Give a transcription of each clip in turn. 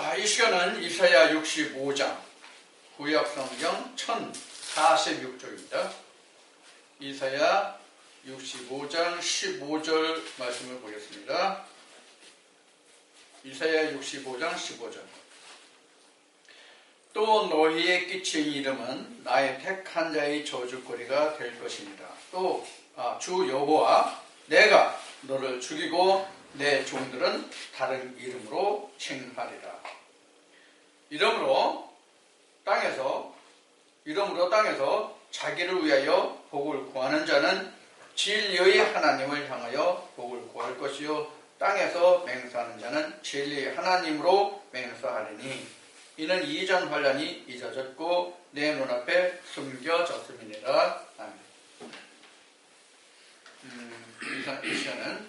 자, 이 시간은 이사야 65장, 구약성경 1046쪽입니다. 이사야 65장 15절 말씀을 보겠습니다. 이사야 65장 15절. 또 너희의 끼친 이름은 나의 택한 자의 저주거리가 될 것입니다. 또 주 여호와 내가 너를 죽이고 내 종들은 다른 이름으로 칭하리라. 이러므로 땅에서 자기를 위하여 복을 구하는 자는 진리의 하나님을 향하여 복을 구할 것이요 땅에서 맹세하는 자는 진리의 하나님으로 맹세하리니 이는 이전 환란이 잊어졌고 내 눈앞에 숨겨졌음이니라. 아멘. 이 시간은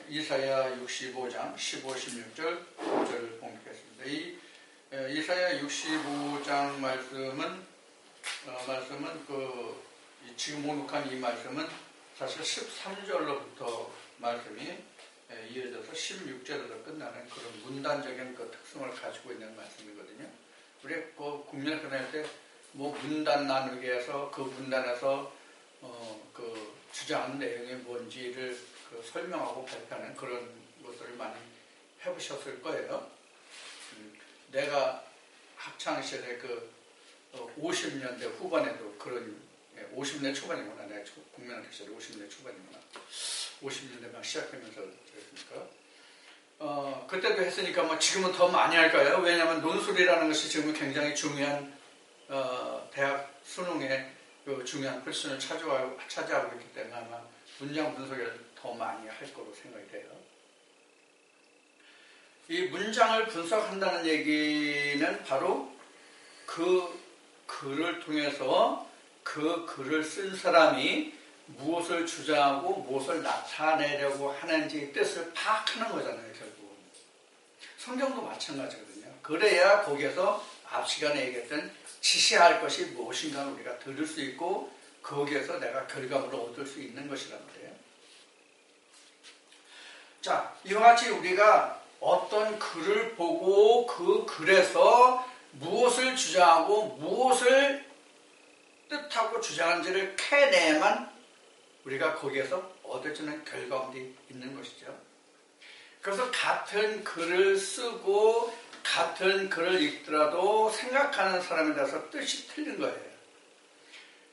이사야 65장 15, 16절 5절을 봉독했습니다. 이 이사야 65장 말씀은 지금 목록한 이 말씀은 사실 13절로부터 말씀이 이어져서 16절로 끝나는 그런 문단적인 그 특성을 가지고 있는 말씀이거든요. 우리 국민을 끝낼 때 문단 나누기 해서 그 문단에서 주장하는 내용이 뭔지를 설명하고 발표하는 그런 것들을 많이 해보셨을 거예요. 내가 학창시절에 50년대 후반에도 그런 50년 초반이구나. 내가 국민학교 시절에 50년 초반이구나. 50년대 막 시작하면서 그랬으니까 그때도 했으니까 지금은 더 많이 할까요? 왜냐하면 논술이라는 것이 지금 굉장히 중요한 대학 수능의 중요한 포지션을 차지하고 있기 때문에 아마 문장 분석을 더 많이 할 거로 생각이 돼요. 이 문장을 분석한다는 얘기는 바로 그 글을 통해서 그 글을 쓴 사람이 무엇을 주장하고 무엇을 나타내려고 하는지 뜻을 파악하는 거잖아요, 결국. 성경도 마찬가지거든요. 그래야 거기에서 앞 시간에 얘기했던 지시할 것이 무엇인가 우리가 들을 수 있고 거기에서 내가 결과물을 얻을 수 있는 것이란 말이에요. 자, 이와 같이 우리가 어떤 글을 보고 그 글에서 무엇을 주장하고 무엇을 뜻하고 주장하는지를 캐내야만 우리가 거기에서 얻어지는 결과물이 있는 것이죠. 그래서 같은 글을 쓰고 같은 글을 읽더라도 생각하는 사람에 대해서 뜻이 틀린 거예요.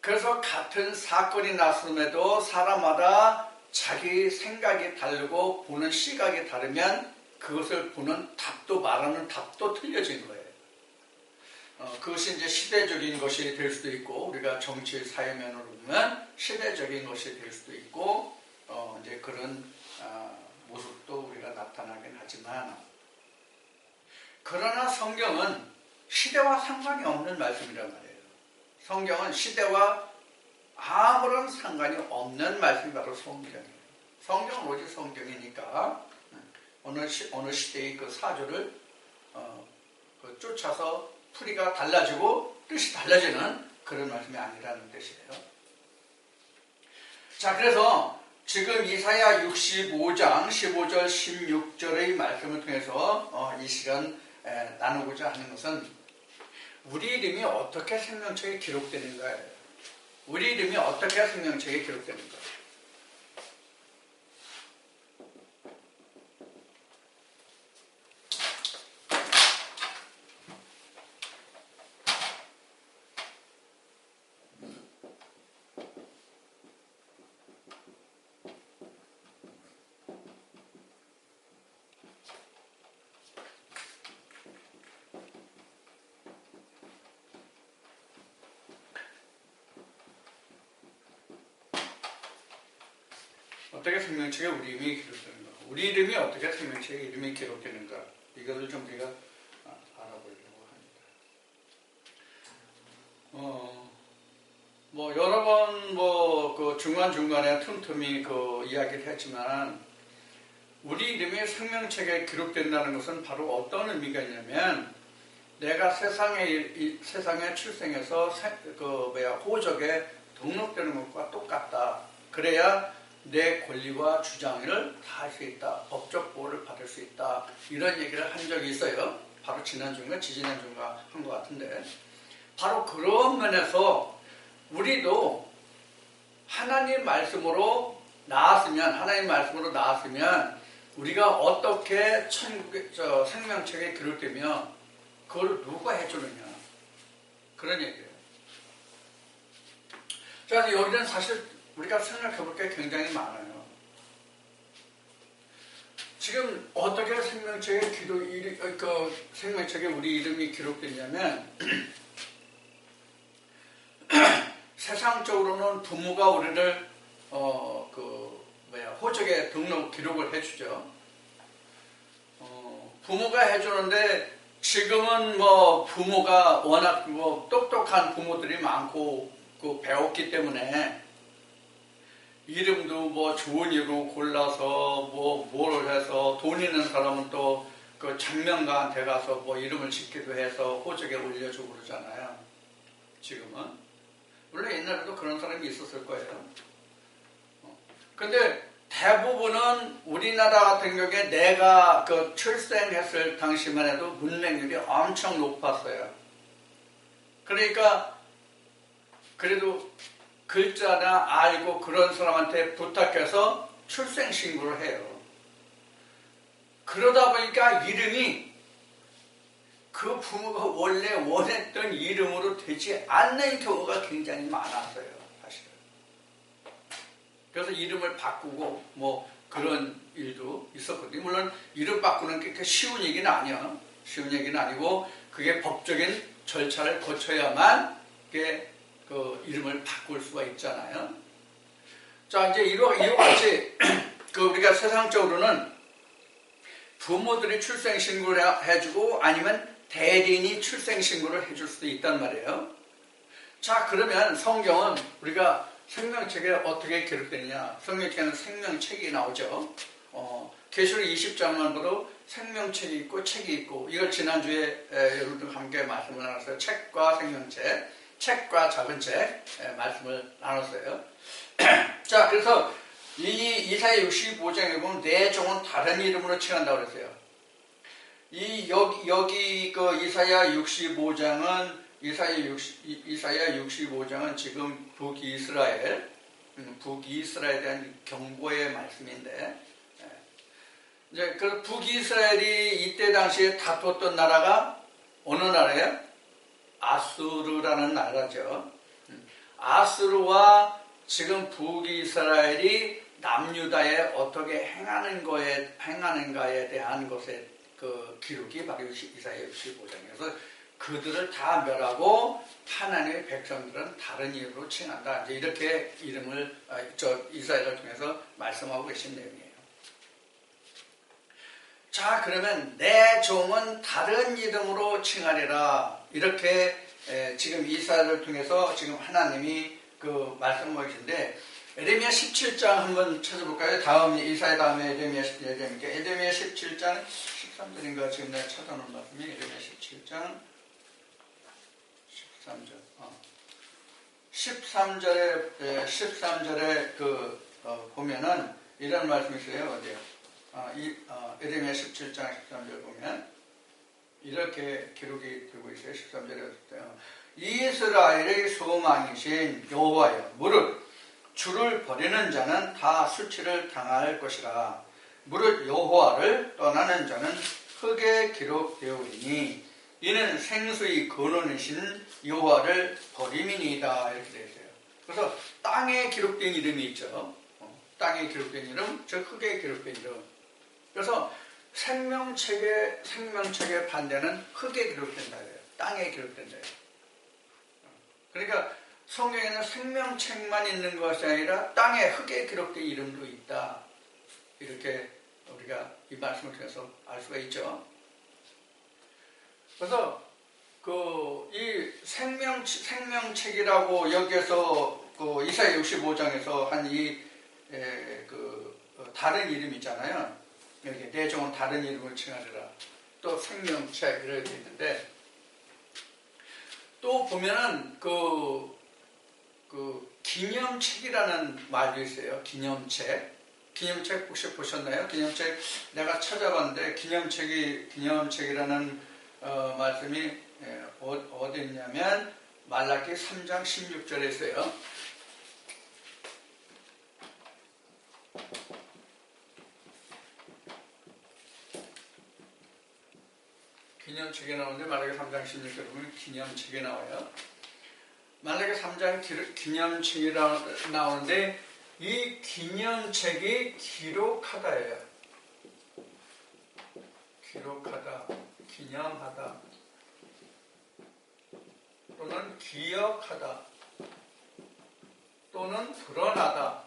그래서 같은 사건이 났음에도 사람마다 자기 생각이 다르고 보는 시각이 다르면 그것을 보는 답도 말하는 답도 틀려진 거예요. 그것이 이제 시대적인 것이 될 수도 있고 우리가 정치 사회면으로 보면 시대적인 것이 될 수도 있고 이제 그런 모습도 우리가 나타나긴 하지만 그러나 성경은 시대와 상관이 없는 말씀이란 말이에요. 성경은 시대와 아무런 상관이 없는 말씀이 바로 성경이에요. 성경은 오직 성경이니까 어느 시대의 그 사조를 쫓아서 풀이가 달라지고 뜻이 달라지는 그런 말씀이 아니라는 뜻이에요. 자, 그래서 지금 이사야 65장 15절 16절의 말씀을 통해서 이 시간 나누고자 하는 것은 우리 이름이 어떻게 생명책에 기록되는가예요. 우리 이름이 어떻게 생명책에 기록되는가. 어떻게 생명책에 우리 이름이 기록되는가? 우리 이름이 어떻게 생명책에 이름이 기록되는가? 이것을 좀 우리가 알아보려고 합니다. 여러 번 그 중간중간에 틈틈이 이야기를 했지만 우리 이름이 생명책에 기록된다는 것은 바로 어떤 의미가 있냐면 내가 세상에 출생해서 호적에 등록되는 것과 똑같다. 그래야 내 권리와 주장을 다 할 수 있다. 법적 보호를 받을 수 있다. 이런 얘기를 한 적이 있어요. 바로 지난주인가 지지난주인가 한 것 같은데, 바로 그런 면에서 우리도 하나님 말씀으로 나왔으면 우리가 어떻게 생명책에 기록되며 그걸 누가 해주느냐, 그런 얘기예요. 자, 여기는 사실 우리가 생각해 볼 게 굉장히 많아요. 지금 어떻게 생명책에 우리 이름이 기록됐냐면, 세상적으로는 부모가 우리를 호적에 등록 기록을 해주죠. 부모가 해주는데, 지금은 부모가 워낙 똑똑한 부모들이 많고 배웠기 때문에 이름도 좋은 이름으로 골라서 뭘 해서, 돈 있는 사람은 또 그 장명가한테 가서 이름을 짓기도 해서 호적에 올려주고 그러잖아요. 지금은. 원래 옛날에도 그런 사람이 있었을 거예요. 근데 대부분은 우리나라 같은 경우에 내가 출생했을 당시만 해도 문맹률이 엄청 높았어요. 그러니까 그래도 글자나 알고 그런 사람한테 부탁해서 출생신고를 해요. 그러다 보니까 이름이 그 부모가 원래 원했던 이름으로 되지 않는 경우가 굉장히 많았어요, 사실은. 그래서 이름을 바꾸고 그런 일도 있었거든요. 물론 이름 바꾸는 게 그렇게 쉬운 얘기는 아니야. 쉬운 얘기는 아니고 그게 법적인 절차를 거쳐야만 그게 그 이름을 바꿀 수가 있잖아요. 자, 이제 이와 같이 우리가 세상적으로는 부모들이 출생신고를 해주고 아니면 대리인이 출생신고를 해줄 수도 있단 말이에요. 자, 그러면 성경은 우리가 생명책에 어떻게 기록되느냐? 성경책에는 생명책이 나오죠. 계시록 20장만 봐도 생명책이 있고 책이 있고, 이걸 지난주에 여러분들과 함께 말씀을 나눴어요. 책과 생명책, 책과 작은 책 말씀을 나눴어요. 자, 그래서 이사야 65장에 보면 내 종은 다른 이름으로 칭한다고 그랬어요. 여기 이사야 65장은 지금 북이스라엘에 대한 경고의 말씀인데, 이제 그 북이스라엘이 이때 당시에 다투었던 나라가 어느 나라예요? 아수르라는 나라죠. 아수르와 지금 북이스라엘이 남유다에 어떻게 행하는가에 대한 것에 그 기록이 바로 이사야 65장에서 그들을 다 멸하고 하나님의 백성들은 다른 이름으로 칭한다. 이제 이렇게 이름을 이사야를 통해서 말씀하고 계신 내용이에요. 자, 그러면 내 종은 다른 이름으로 칭하리라. 이렇게 지금 이사야를 통해서 지금 하나님이 그 말씀하고 계신데, 에레미야 17장 한번 찾아볼까요? 이사야 다음에 에레미야 17장. 에레미야 17장 13절인가 지금 내가 찾아놓은 말씀이 에레미야 17장 13절에 13절에 보면은 이런 말씀이 있어요. 어디요? 에레미야 17장 13절 보면 이렇게 기록이 되고 있어요. 13절에 이스라엘의 소망이신 여호와여, 무릇 주를 버리는 자는 다 수치를 당할 것이라. 무릇 여호와를 떠나는 자는 흙에 기록되오리니 이는 생수의 근원이신 여호와를 버림이니이다. 이렇게 되어 있어요. 그래서 땅에 기록된 이름이 있죠. 땅에 기록된 이름, 즉 흙에 기록된 이름. 그래서 생명책의 반대는 흙에 기록된다. 땅에 기록된다. 그러니까 성경에는 생명책만 있는 것이 아니라 땅에 흙에 기록된 이름도 있다. 이렇게 우리가 이 말씀을 통해서 알 수가 있죠. 그래서 이 생명책이라고 여기에서 이사야 65장에서 한 다른 이름 있잖아요. 여기 내 종은 다른 이름을 칭하리라. 또 생명책 이렇게 있는데, 또 보면은 기념책이라는 말도 있어요. 기념책 혹시 보셨나요? 기념책 내가 찾아봤는데 기념책이라는 말씀이 어디 있냐면 말라기 3장 16절에 있어요. 기념책에 나오는데 말라기 3장 16절에 보면 기념책에 나와요. 말라기 3장 기념책이 나오는데 이 기념책이 기록하다예요. 기록하다, 기념하다, 또는 기억하다, 또는 드러나다.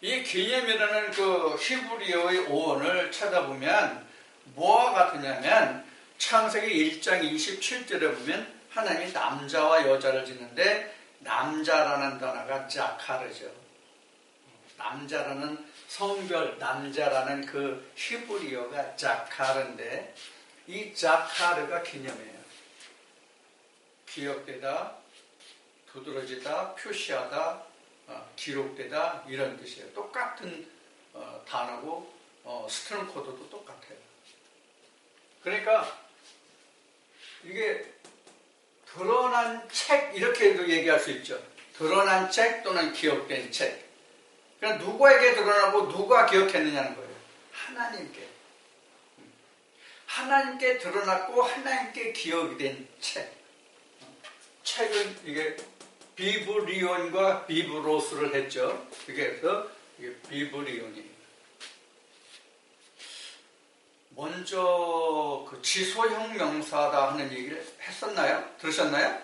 이 기념이라는 그 히브리어의 어원을 찾아보면 뭐와 같으냐면 창세기 1장 27절에 보면 하나님이 남자와 여자를 짓는데 남자라는 단어가 자카르죠. 남자라는 성별, 남자라는 그 히브리어가 자카르인데 이 자카르가 기념이에요. 기억되다, 두드러지다, 표시하다, 기록되다 이런 뜻이에요. 똑같은 단어고 스트롱 코드도 똑같아요. 그러니까 이게 드러난 책 이렇게도 얘기할 수 있죠. 드러난 책 또는 기억된 책. 그러니까 누구에게 드러나고 누가 기억했느냐는 거예요. 하나님께. 하나님께 드러났고 하나님께 기억이 된 책. 책은 이게 비브리온과 비브로스를 했죠. 그래서 이게 비브리온이에요. 먼저 그 지소형 명사다 하는 얘기를 했었나요? 들으셨나요?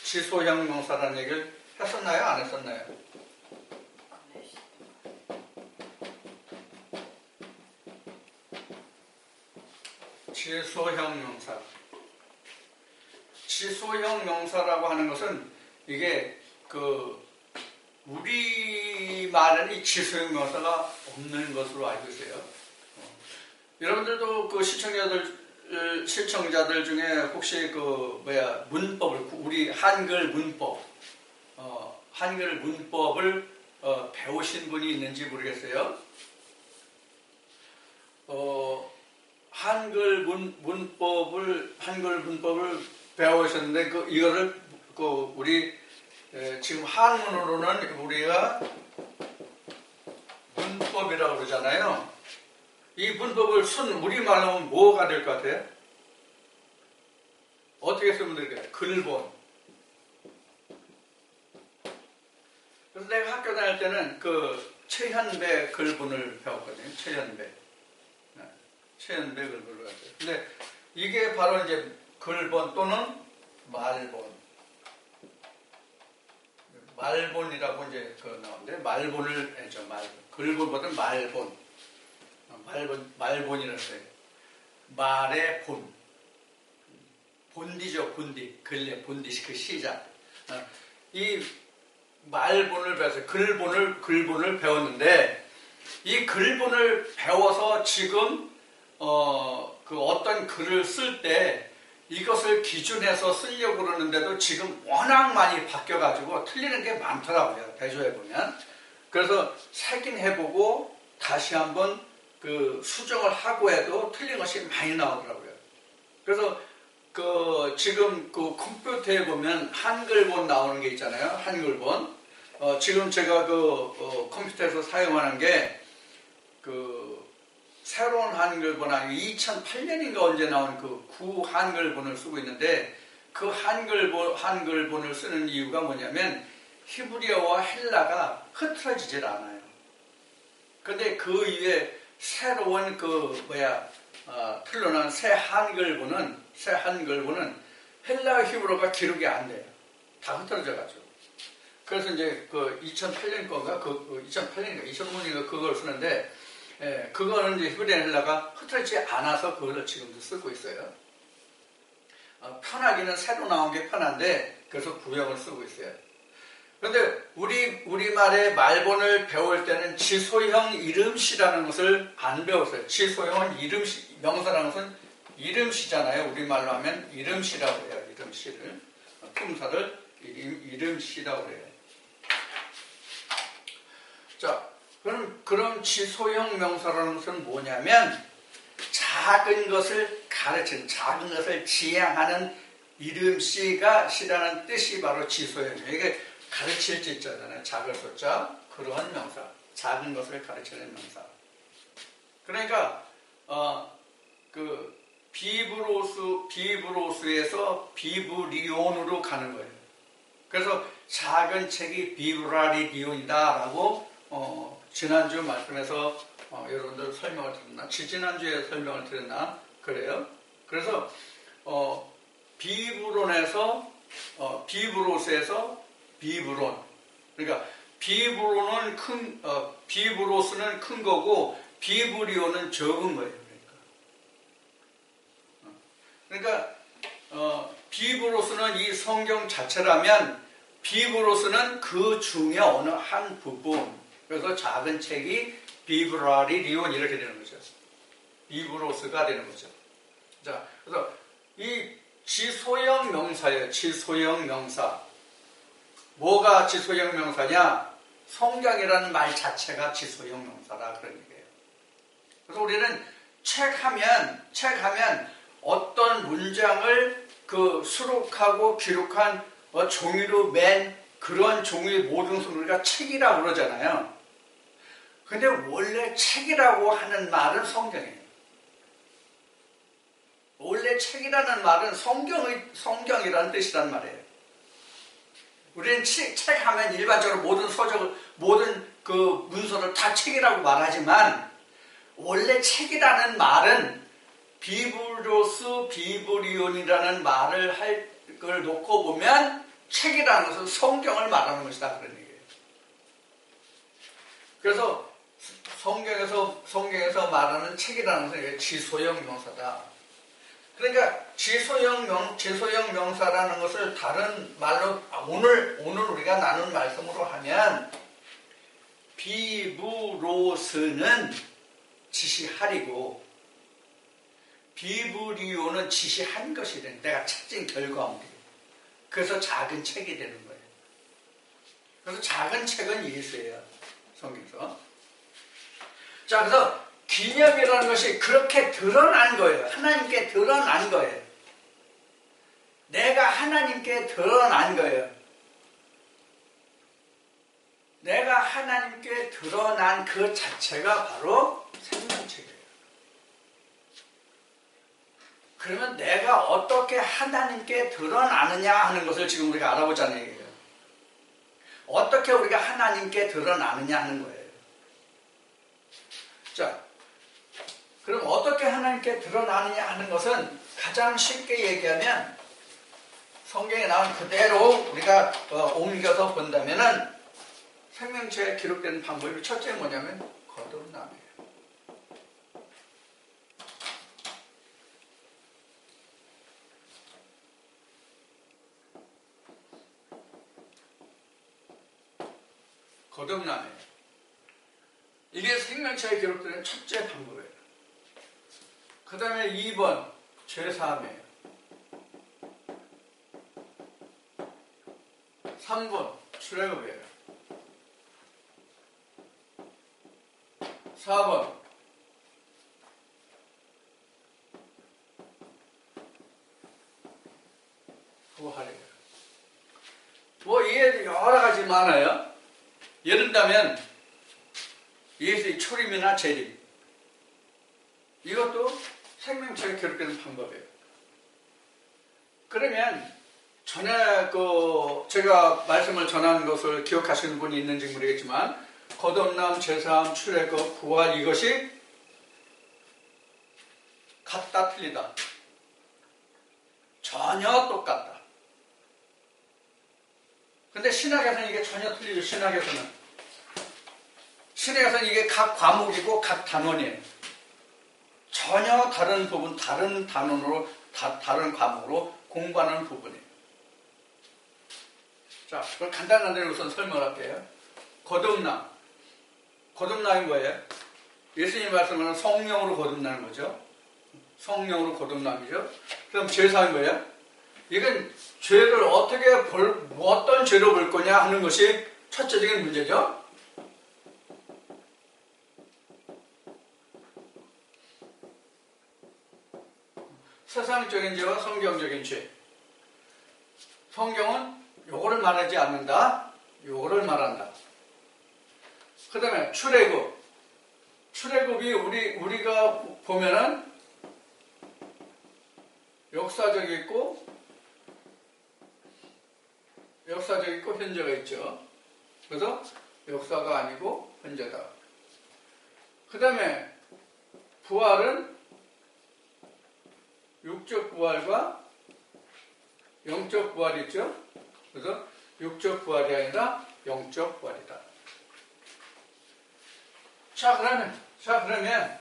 지소형 명사라는 얘기를 했었나요? 안 했었나요? 지소형 명사. 지소형 명사라고 하는 것은 이게 그 우리말에는 이 지소형 명사가 없는 것으로 알고 있어요. 여러분들도 그 시청자들 중에 혹시 그 문법을 우리 한글 문법 한글 문법을 배우신 분이 있는지 모르겠어요. 한글 문법을 배우셨는데 이거를 우리 지금 한문으로는 우리가 문법이라고 그러잖아요. 이 문법을 우리말로 하면 뭐가 될 것 같아요? 어떻게 쓰면 될까요? 글본. 그래서 내가 학교 다닐 때는 그 최현배 글본을 배웠거든요. 최현배 글본을 배웠어요. 근데 이게 바로 이제 글본 또는 말본이라고 이제 나오는데 말본을 했죠. 글본보다 말본이라고 해요. 말의 본. 본디죠, 본디. 근래, 본디, 그 시작. 이 말본을 배워서 글본을 배웠는데, 이 글본을 배워서 지금, 어떤 글을 쓸 때 이것을 기준해서 쓰려고 그러는데도 지금 워낙 많이 바뀌어가지고 틀리는 게 많더라고요. 대조해보면. 그래서 색인해보고 다시 한번 수정을 하고 해도 틀린 것이 많이 나오더라고요. 그래서 지금 컴퓨터에 보면 한글본 나오는 게 있잖아요. 한글본. 지금 제가 컴퓨터에서 사용하는 게 새로운 한글본 2008년인가 언제 나온 구 한글본을 쓰고 있는데 그 한글본을 쓰는 이유가 뭐냐면 히브리어와 헬라가 흐트러지질 않아요. 근데 그 위에 새로운 틀어난 새 한글본은 헬라 히브리어가 기록이 안 돼요. 다 흐트러져가지고. 그래서 이제 2008년 건가 2005년인가 그걸 쓰는데 그거는 이제 히브리어 헬라가 흐트러지지 않아서 그걸 지금도 쓰고 있어요. 편하기는 새로 나온 게 편한데 그래서 구형을 쓰고 있어요. 그런데 우리말의 말본을 배울 때는 지소형 이름시라는 것을 안 배웠어요. 지소형은 이름시, 명사라는 것은 이름시잖아요. 우리말로 하면 이름시라고 해요. 이름시를. 품사를 이름시라고 해요. 자, 그럼 지소형 명사라는 것은 뭐냐면 작은 것을 가르치는, 작은 것을 지향하는 이름씨가 시라는 뜻이 바로 지소형이에요. 이게 가르칠 지자잖아요. 작을 소자. 그러한 명사. 작은 것을 가르치는 명사. 그러니까 비브로스에서 비브리온으로 가는 거예요. 그래서 작은 책이 비브라리디온이다라고 지난주 말씀에서 여러분들 설명을 드렸나? 지난주에 설명을 드렸나? 그래요. 그래서 비브로스에서 비브론. 그러니까 비브로스는 큰 거고 비브리온은 적은 거예요. 그러니까 비브로스는 이 성경 자체라면 비브로스는 그 중에 어느 한 부분. 그래서 작은 책이 비브라리디온 이렇게 되는 거죠. 비브로스가 되는 거죠. 자, 그래서 이 지소형 명사예요. 지소형 명사. 뭐가 지소형 명사냐? 성경이라는 말 자체가 지소형 명사라 그런 얘기예요. 그래서 우리는 책하면 어떤 문장을 수록하고 기록한 종이로 맨 그런 종이의 모든 것을 우리가 책이라고 그러잖아요. 근데 원래 책이라고 하는 말은 성경이에요. 원래 책이라는 말은 성경이라는 뜻이란 말이에요. 우리는 책하면 일반적으로 모든 그 문서를 다 책이라고 말하지만 원래 책이라는 말은 비브로스, 비브리온이라는 말을 할 걸 놓고 보면 책이라는 것은 성경을 말하는 것이다 그런 얘기예요. 그래서 성경에서 말하는 책이라는 것은 지소형 명사다. 그러니까 지소형 명사라는 것을 다른 말로 오늘 우리가 나눈 말씀으로 하면 비브로스는 지시하리고 비브리오는 지시한 것이 되는, 내가 찾은 결과물이에요. 그래서 작은 책이 되는 거예요. 그래서 작은 책은 예수예요. 성경에서. 자, 그래서 기념이라는 것이 그렇게 드러난 거예요. 하나님께 드러난 거예요. 내가 하나님께 드러난 거예요. 내가 하나님께 드러난 그 자체가 바로 생명책이에요. 그러면 내가 어떻게 하나님께 드러나느냐 하는 것을 지금 우리가 알아보자는 얘기예요. 어떻게 우리가 하나님께 드러나느냐 하는 거예요. 자, 그럼 어떻게 하나님께 드러나느냐 하는 것은 가장 쉽게 얘기하면 성경에 나온 그대로 우리가 옮겨서 본다면은 생명체에 기록되는 방법이 첫째 뭐냐면 거듭남이에요. 거듭남이에요. 이게 생명체에 기록되는 첫째 방법이에요. 그 다음에 2번 죄사함이에요. 3번 출애굽이에요. 4번 부활이에요. 이게 여러 가지 많아요. 예를 들면 예수의 초림이나 재림, 이것도 생명체에 기록되는 방법이에요. 그러면 전에 제가 말씀을 전한 것을 기억하시는 분이 있는지 모르겠지만 거듭남, 제사함, 출애굽, 부활 이것이 같다 틀리다? 전혀 똑같다. 근데 신학에서는 이게 전혀 틀리죠. 신학에서는 이게 각 과목이고 각 단원이에요. 전혀 다른 부분, 다른 단원으로, 다른 과목으로 공부하는 부분이에요. 자, 그걸 간단한데 우선 설명을 할게요. 거듭남이 뭐예요? 예수님이 말씀하는 성령으로 거듭나는 거죠. 성령으로 거듭남이죠. 그럼 제사함이 뭐예요? 이건 죄를 어떤 죄로 볼 거냐 하는 것이 첫째적인 문제죠. 세상적인 죄와 성경적인 죄. 성경은 요거를 말하지 않는다. 요거를 말한다. 그 다음에 출애굽. 출애굽이 우리가 보면은 역사적이 있고 현재가 있죠. 그래서 역사가 아니고 현재다. 그 다음에 부활은 육적 부활과 영적 부활이 있죠. 그래서 육적 부활이 아니라 영적 부활이다. 자, 그러면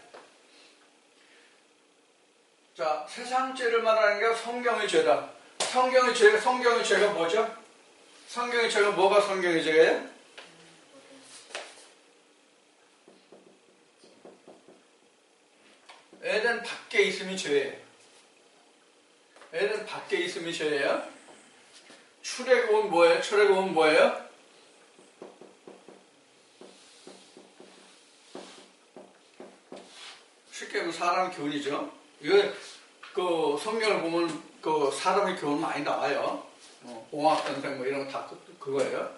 세상 죄를 말하는 게 성경의 죄다. 성경의 죄가 뭐죠? 성경의 죄가 뭐가 성경의 죄예요? 에덴 밖에 있음이 죄예요. 에덴 밖에 있음이 죄예요. 출애굽은 뭐예요? 쉽게 말하면 사람 교훈이죠. 이거 그 성경을 보면 그 사람의 교훈 많이 나와요. 공학 선생 뭐 이런 거 다 그거예요.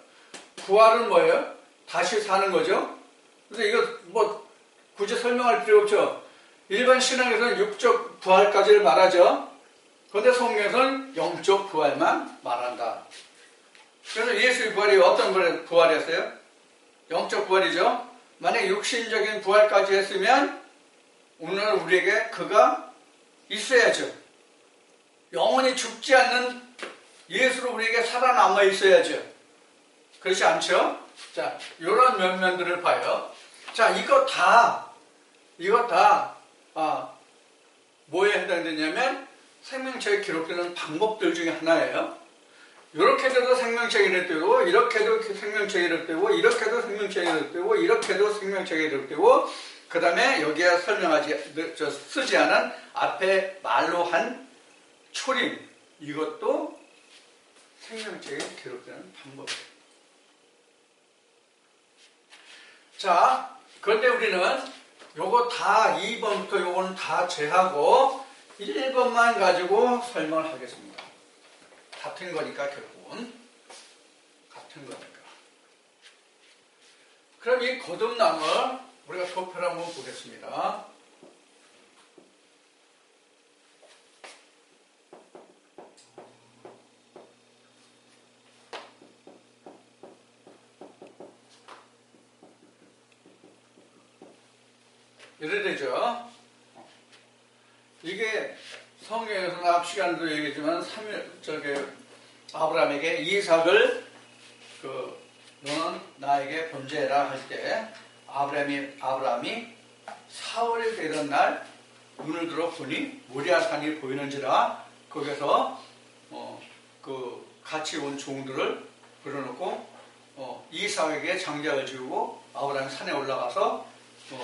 부활은 뭐예요? 다시 사는 거죠. 그래서 이거 뭐 굳이 설명할 필요 없죠. 일반 신앙에서는 육적 부활까지를 말하죠. 그런데 성경에서는 영적 부활만 말한다. 그래서 예수의 부활이 어떤 부활이었어요? 영적 부활이죠. 만약 육신적인 부활까지 했으면 오늘 우리에게 그가 있어야죠. 영원히 죽지 않는 예수로 우리에게 살아남아 있어야죠. 그렇지 않죠? 자, 이런 면면들을 봐요. 자, 이거 다 뭐에 해당되냐면 생명책에 기록되는 방법들 중에 하나예요. 이렇게도 생명책에 기록되고, 이렇게도 생명책에 기록되고, 이렇게도 생명책에 기록되고, 이렇게도 생명책에 기록되고, 그 다음에 여기에 쓰지 않은 앞에 말로 한 초림, 이것도 생명책에 기록되는 방법이에요. 자, 그런데 우리는 요거 다 2번부터 요거는 다 제하고 1번만 가지고 설명을 하겠습니다. 같은 거니까 결국은 같은 거니까. 그럼 이 거듭남을 우리가 도표를 한번 보겠습니다. 이래 되죠. 이게 성경에서는 앞 시간에도 얘기했지만 아브라함에게 이삭을 너는 나에게 번제해라 할 때 아브라함이 사흘이 되던 날 눈을 들어 보니 모리아산이 보이는지라 거기서 같이 온 종들을 불러놓고 이삭에게 장작을 지우고 아브라함이 산에 올라가서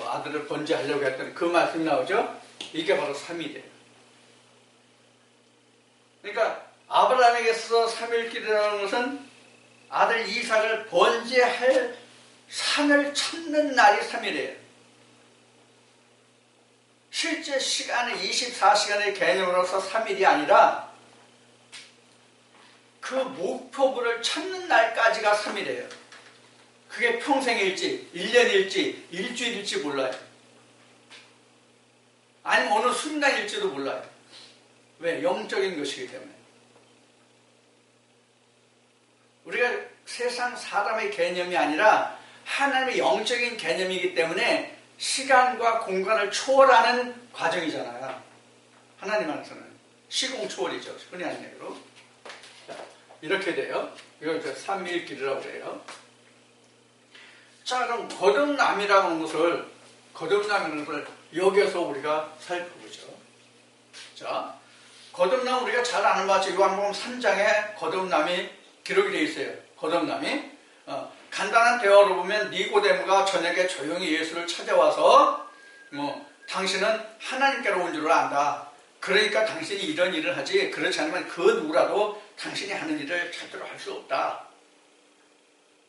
아들을 번제하려고 했더니 그 말씀이 나오죠. 이게 바로 3일이에요. 그러니까 아브라함에게서 3일길이라는 것은 아들 이삭을 번제할 산을 찾는 날이 3일이에요. 실제 시간은 24시간의 개념으로서 3일이 아니라 그 목표물을 찾는 날까지가 3일이에요. 그게 평생일지, 1년일지, 일주일일지 몰라요. 아니면 어느 순간일지도 몰라요. 왜? 영적인 것이기 때문에. 우리가 세상 사람의 개념이 아니라 하나님의 영적인 개념이기 때문에 시간과 공간을 초월하는 과정이잖아요. 하나님 안에서는 시공 초월이죠. 흔히 하는 얘기로. 이렇게 돼요. 이걸 이제 삼위일길이라고 그래요. 자, 그럼 거듭남이라는 것을 여기에서 우리가 살펴보죠. 자, 거듭남 우리가 잘 아는 바죠. 요한복음 3장에 거듭남이 기록이 되어 있어요. 거듭남이 간단한 대화로 보면 니고데모가 저녁에 조용히 예수를 찾아와서 당신은 하나님께로 온 줄 안다. 그러니까 당신이 이런 일을 하지 그렇지 않으면 그 누구라도 당신이 하는 일을 절대로 할 수 없다.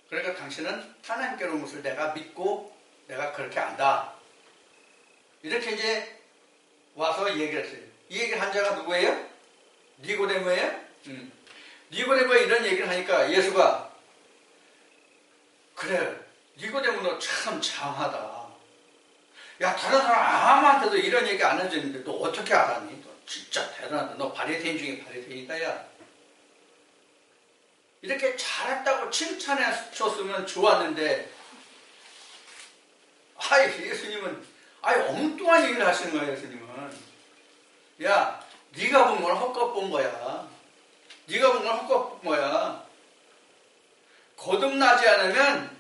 그러니까 당신은 하나님께로 온 것을 내가 믿고 내가 그렇게 안다. 이렇게 이제 와서 얘기를 했어요. 이 얘기를 한 자가 누구예요? 니고데모예요? 니고데모가 이런 얘기를 하니까 예수가 그래 니고데모 너 참 장하다. 야 다른 사람 아무한테도 이런 얘기 안 해줬는데 너 어떻게 알았니? 너 진짜 대단하다. 너 바리새인 중에 바리새인이다 야. 이렇게 잘했다고 칭찬해 줬으면 좋았는데 예수님은 엉뚱한 얘기를 하시는 거예요. 예수님은 야 네가 본 건 헛것 본 거야. 네가 본 건 헛것 본 거야. 거듭나지 않으면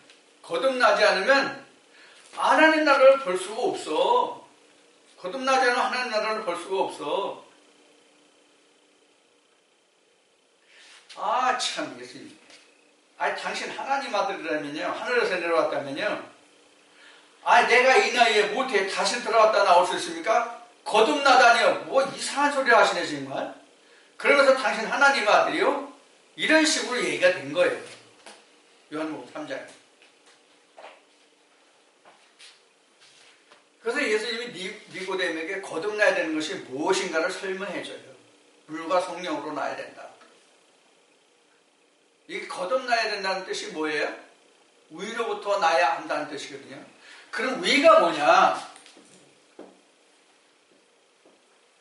하나님 나라를 볼 수가 없어. 거듭나지 않으면 하나님 나라를 볼 수가 없어. 참 예수님. 당신 하나님 아들이라면요. 하늘에서 내려왔다면요. 내가 이 나이에 못해 다시 들어왔다 나올 수 있습니까? 거듭나다니요. 뭐 이상한 소리 하시네 정말. 그러면서 당신 하나님 아들이요? 이런 식으로 얘기가 된 거예요. 요한복음 3장. 그래서 예수님이 니고데모에게 거듭나야 되는 것이 무엇인가를 설명해줘요. 물과 성령으로 나야 된다. 이 거듭나야 된다는 뜻이 뭐예요? 위로부터 나야 한다는 뜻이거든요. 그럼 위가 뭐냐?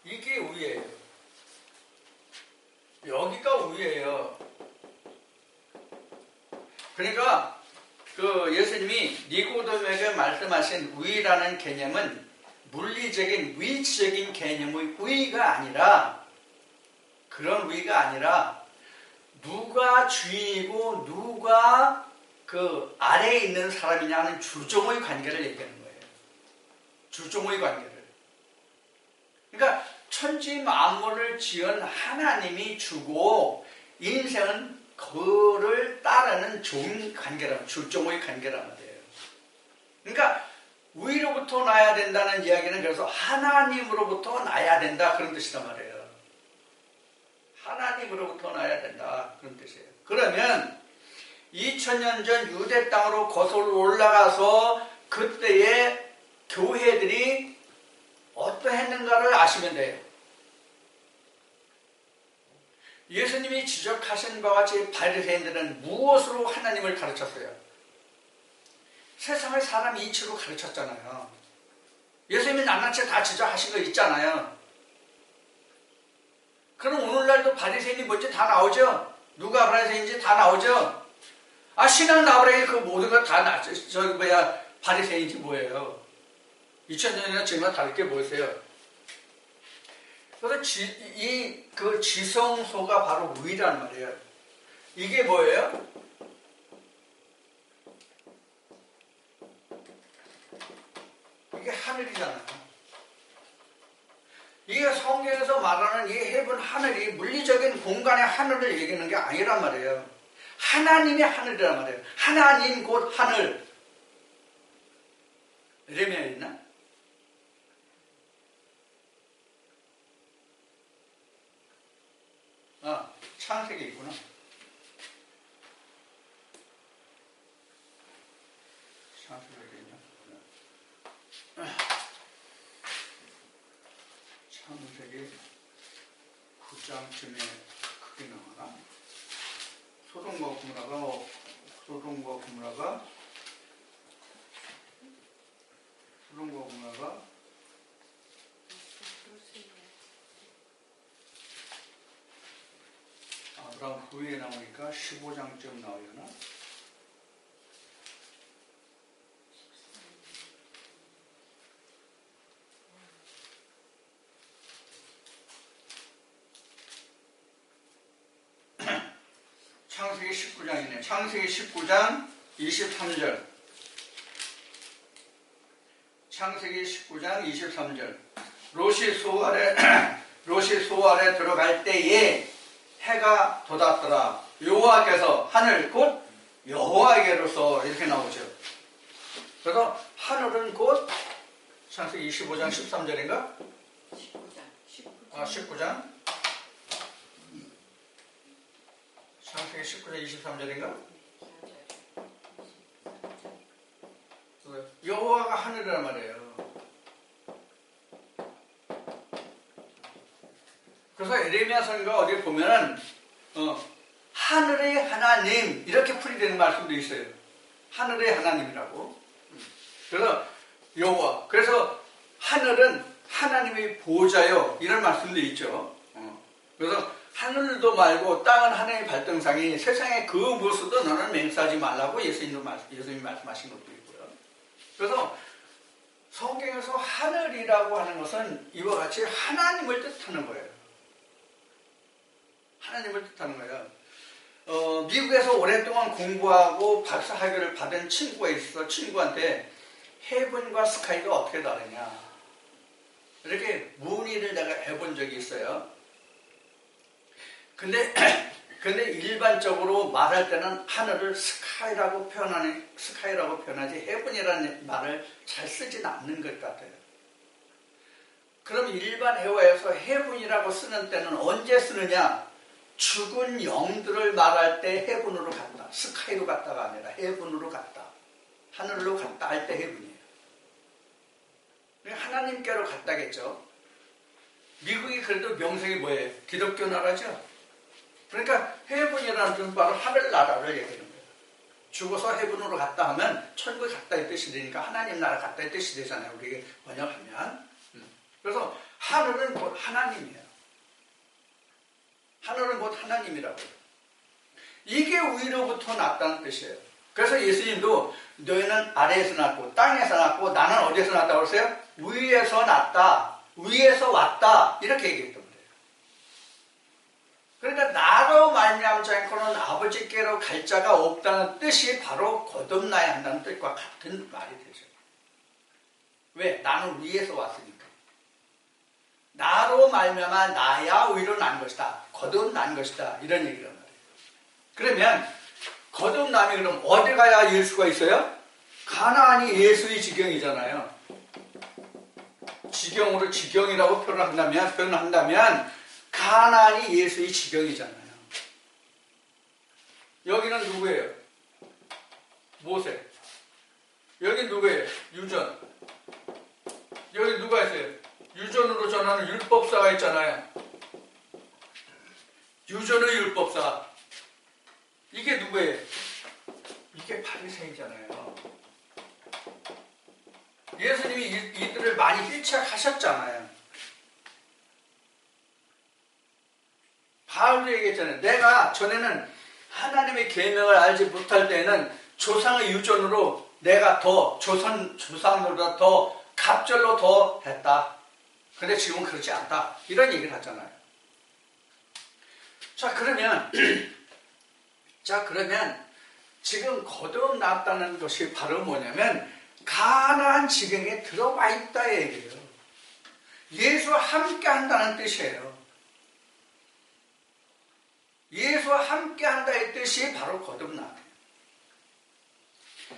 이게 위예요. 여기가 위예요. 그러니까 예수님이 니고데모에게 말씀하신 위라는 개념은 물리적인 위치적인 개념의 위가 아니라 그런 위가 아니라 누가 주인이고 누가 그 아래에 있는 사람이냐는 주종의 관계를 얘기하는 거예요. 주종의 관계를. 그러니까 천지 만물을 지은 하나님이 주고 인생은 그를 따르는 종 관계란 주종의 관계란 말이에요. 그러니까 위로부터 나야 된다는 이야기는 그래서 하나님으로부터 나야 된다 그런 뜻이란 말이에요. 하나님으로부터 나야 된다 그런 뜻이에요. 그러면 2000년 전 유대 땅으로 거슬러 올라가서 그때의 교회들이 어떠했는가를 아시면 돼요. 예수님이 지적하신 바와 같이 바리새인들은 무엇으로 하나님을 가르쳤어요? 세상을 사람 이치로 가르쳤잖아요. 예수님이 낱낱이 다 지적하신 거 있잖아요. 그럼 오늘날도 바리새인이 뭔지 다 나오죠? 누가 바리새인인지 다 나오죠? 신앙 나오라니 그 모든 거 다 바리새인인지 뭐예요? 2000년이나 지금과 다를 게 뭐였어요? 그래서 그 지성소가 바로 위란 말이에요. 이게 뭐예요? 이게 하늘이잖아요. 이게 성경에서 말하는 이 헤븐 하늘이 물리적인 공간의 하늘을 얘기하는 게 아니란 말이에요. 하나님의 하늘이란 말이에요. 하나님 곧 하늘. 에레미야에 있나? 창세기에 있구나. 창세기에 있나? 창세기 9장쯤에 그게 나오나? 소돔과 고모라가 아브라함 후에 나오니까 15장쯤 나오려나? 창세기 19장이네. 창세기 19장 23절. 창세기 19장 23절. 롯이 소알에 들어갈 때에 해가 돋았더라. 여호와께서 하늘 곧 여호와에게로서 이렇게 나오죠. 그래서 하늘은 곧 창세기 25장 13절인가? 19장. 창세기 19장 23절인가? 여호와가 하늘이란 말이에요. 그래서 에레미야 선지가 어디 보면은 하늘의 하나님 이렇게 풀이되는 말씀도 있어요. 하늘의 하나님이라고. 그래서 여호와. 그래서 하늘은 하나님의 보호자요 이런 말씀도 있죠. 그래서 하늘도 말고 땅은 하나님의 발등상이 세상에 그 무엇도 너는 맹세하지 말라고 예수님이 말씀하신 것도 있고요. 그래서 성경에서 하늘이라고 하는 것은 이와 같이 하나님을 뜻하는 거예요. 하나님을 뜻하는 거예요. 미국에서 오랫동안 공부하고 박사 학위를 받은 친구가 있어서 친구한테 헤븐과 스카이가 어떻게 다르냐 이렇게 문의를 내가 해본 적이 있어요. 근데 일반적으로 말할 때는 하늘을 스카이라고 표현하지 헤븐이라는 말을 잘 쓰진 않는 것 같아요. 그럼 일반 회화에서 헤븐이라고 쓰는 때는 언제 쓰느냐? 죽은 영들을 말할 때 헤븐으로 갔다. 스카이로 갔다가 아니라 헤븐으로 갔다. 하늘로 갔다 할 때 헤븐이에요. 하나님께로 갔다겠죠. 미국이 그래도 명성이 뭐예요? 기독교 나라죠. 그러니까 헤븐이라는 뜻은 바로 하늘나라를 얘기하는 거예요. 죽어서 헤븐으로 갔다 하면 천국에 갔다의 뜻이 되니까 하나님 나라 갔다의 뜻이 되잖아요. 우리가 번역하면. 그래서 하늘은 곧 하나님이에요. 하늘은 곧 하나님이라고요. 이게 위로부터 났다는 뜻이에요. 그래서 예수님도 너희는 아래에서 났고 땅에서 났고 나는 어디에서 났다고 그랬어요? 위에서 났다. 위에서 왔다. 이렇게 얘기했던 거예요. 그러니까 나로 말미암지 않고는 아버지께로 갈 자가 없다는 뜻이 바로 거듭나야 한다는 뜻과 같은 말이 되죠. 왜? 나는 위에서 왔으니까. 나로 말미암아 나야 위로 난 것이다. 거듭난 것이다. 이런 얘기란 말이에요. 그러면 거듭남이 그럼 어디 가야 일 수가 있어요? 가나안이 예수의 지경이잖아요. 지경으로 지경이라고 표현한다면 가나안이 예수의 지경이잖아요. 여기는 누구예요? 모세. 여기 누구예요? 유전. 여기 누가 있어요? 유전으로 전하는 율법사가 있잖아요. 유전의 율법사. 이게 누구예요? 이게 바리새인이잖아요. 예수님이 이들을 많이 힐책하셨잖아요. 바울도 얘기했잖아요. 내가 전에는 하나님의 계명을 알지 못할 때에는 조상의 유전으로 내가 더 조상으로보다 더 갑절로 더 했다. 근데 지금은 그렇지 않다. 이런 얘기를 하잖아요. 자 그러면 지금 거듭났다는 것이 바로 뭐냐면 가나안 지경에 들어와 있다 얘기예요. 예수와 함께 한다는 뜻이에요. 예수와 함께 한다의 뜻이 바로 거듭남.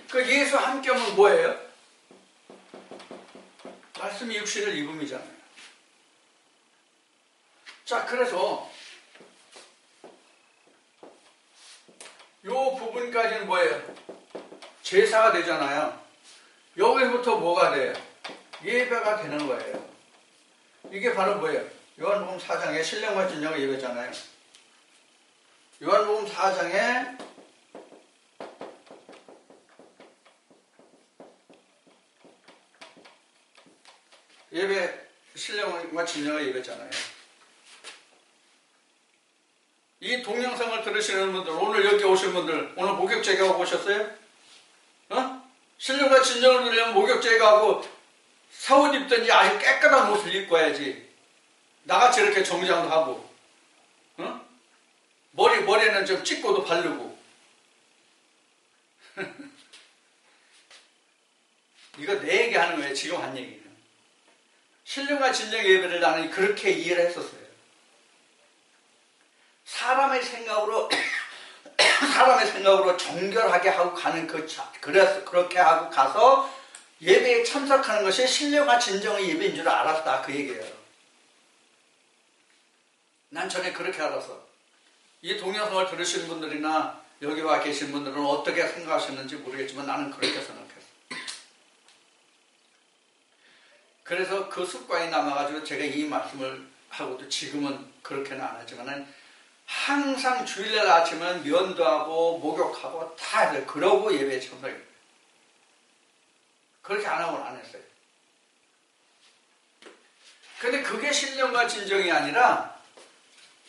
그 예수와 함께 하면 뭐예요? 말씀이 육신을 입음이잖아요. 자, 그래서 요 부분까지는 뭐예요? 제사가 되잖아요. 여기서부터 뭐가 돼요? 예배가 되는 거예요. 이게 바로 뭐예요? 요한복음 4장에 신령과 진정의 예배잖아요. 요한복음 4장에 예배, 신령과 진정의 예배잖아요. 이 동영상을 들으시는 분들, 오늘 여기 오신 분들, 오늘 목욕 제거하고 오셨어요? 신령과 진정을 들으려면 목욕 제거하고 사옷 입든지 아주 깨끗한 옷을 입고 와야지. 나같이 이렇게 정장도 하고, 머리에는 좀 찍고도 바르고. 이거 내 얘기 하는 거예요, 지금 한 얘기는. 신령과 진정 예배를 나는 그렇게 이해를 했었어요. 사람의 생각으로 정결하게 하고 가는 그래서 그렇게 하고 가서 예배에 참석하는 것이 신령과 진정의 예배인 줄 알았다 그 얘기예요. 난 전에 그렇게 알았어. 이 동영상을 들으시는 분들이나 여기 와 계신 분들은 어떻게 생각하셨는지 모르겠지만 나는 그렇게 생각했어. 그래서 그 습관이 남아가지고 제가 이 말씀을 하고도 지금은 그렇게는 안 하지만은 항상 주일날 아침은 면도 하고 목욕하고 다 해요. 그러고 예배에 참석해요. 그렇게 안 하고는 안 했어요. 근데 그게 신령과 진정이 아니라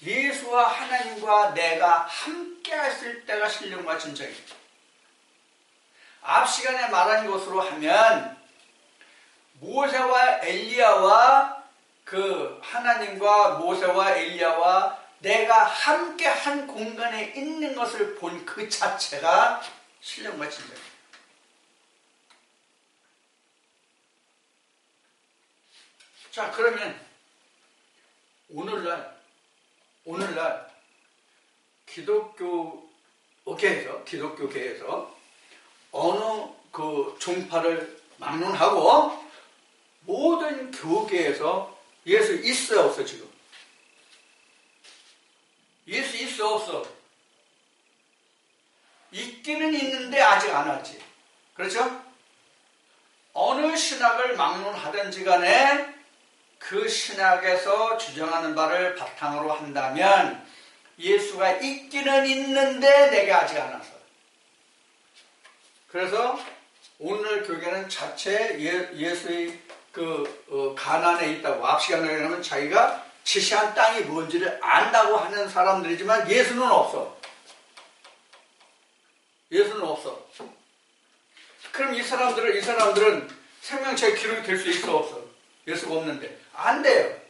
예수와 하나님과 내가 함께 했을 때가 신령과 진정이에요. 앞 시간에 말한 것으로 하면 모세와 엘리야와 그 하나님과 모세와 엘리야와 내가 함께 한 공간에 있는 것을 본 그 자체가 신령과 진정이에요. 자, 그러면 오늘날 기독교계에서 어느 그 종파를 막론하고 모든 교계에서 예수 있어 없어 지금? 예수 있어 없어? 있기는 있는데 아직 안 왔지. 그렇죠? 어느 신학을 막론하든지 간에 그 신학에서 주장하는 바를 바탕으로 한다면 예수가 있기는 있는데 내게 아직 안 왔어. 그래서 오늘 교계는 자체 예수의 가나안에 있다고 앞시간에 가면 자기가 지시한 땅이 뭔지를 안다고 하는 사람들이지만 예수는 없어. 예수는 없어. 그럼 이 사람들은 생명체의 기록이 될 수 있어 없어? 예수가 없는데 안 돼요.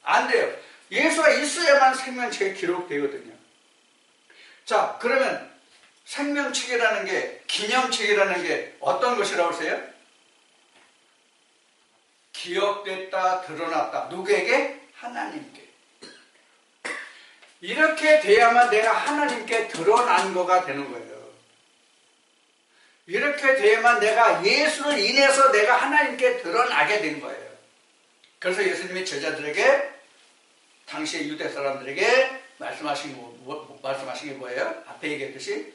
안 돼요. 예수가 있어야만 생명체의 기록되거든요. 자, 그러면 생명책이라는 게, 기념책이라는 게 어떤 것이라고 하세요? 기억됐다, 드러났다. 누구에게? 하나님께. 이렇게 돼야만 내가 하나님께 드러난 거가 되는 거예요. 이렇게 돼야만 내가 예수를 인해서 내가 하나님께 드러나게 된 거예요. 그래서 예수님이 제자들에게, 당시의 유대 사람들에게 말씀하신 게 뭐예요? 앞에 얘기했듯이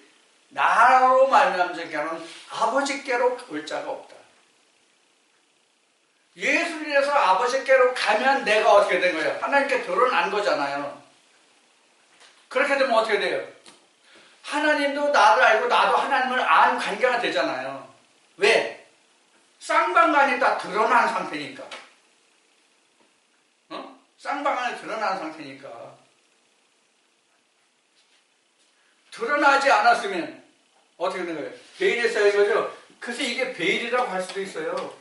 나로 말미암은 자는 아버지께로 올 자가 없다. 예수를 인해서 아버지께로 가면 내가 어떻게 된 거예요? 하나님께 드러난 거잖아요. 그렇게 되면 어떻게 돼요? 하나님도 나를 알고 나도 하나님을 아는 관계가 되잖아요. 왜? 쌍방간이 다 드러난 상태니까. 쌍방간이 드러난 상태니까. 드러나지 않았으면 어떻게 되는 거예요? 베일에 쌓인 거죠? 그래서 이게 베일이라고 할 수도 있어요.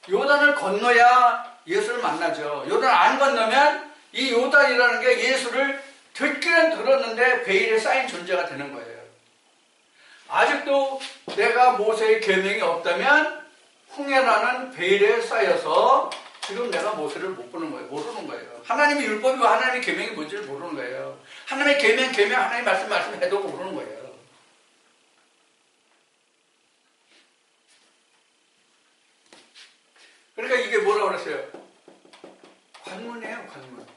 요단을 건너야 예수를 만나죠. 요단을 안 건너면 이 요단이라는 게 예수를 듣기는 들었는데 베일에 쌓인 존재가 되는 거예요. 아직도 내가 모세의 계명이 없다면 홍해라는 베일에 쌓여서 지금 내가 모세를 못 보는 거예요. 모르는 거예요. 하나님의 율법이고 하나님의 계명이 뭔지를 모르는 거예요. 하나님의 계명, 하나님의 말씀 해도 모르는 거예요. 그러니까 이게 뭐라고 그랬어요? 관문이에요, 관문.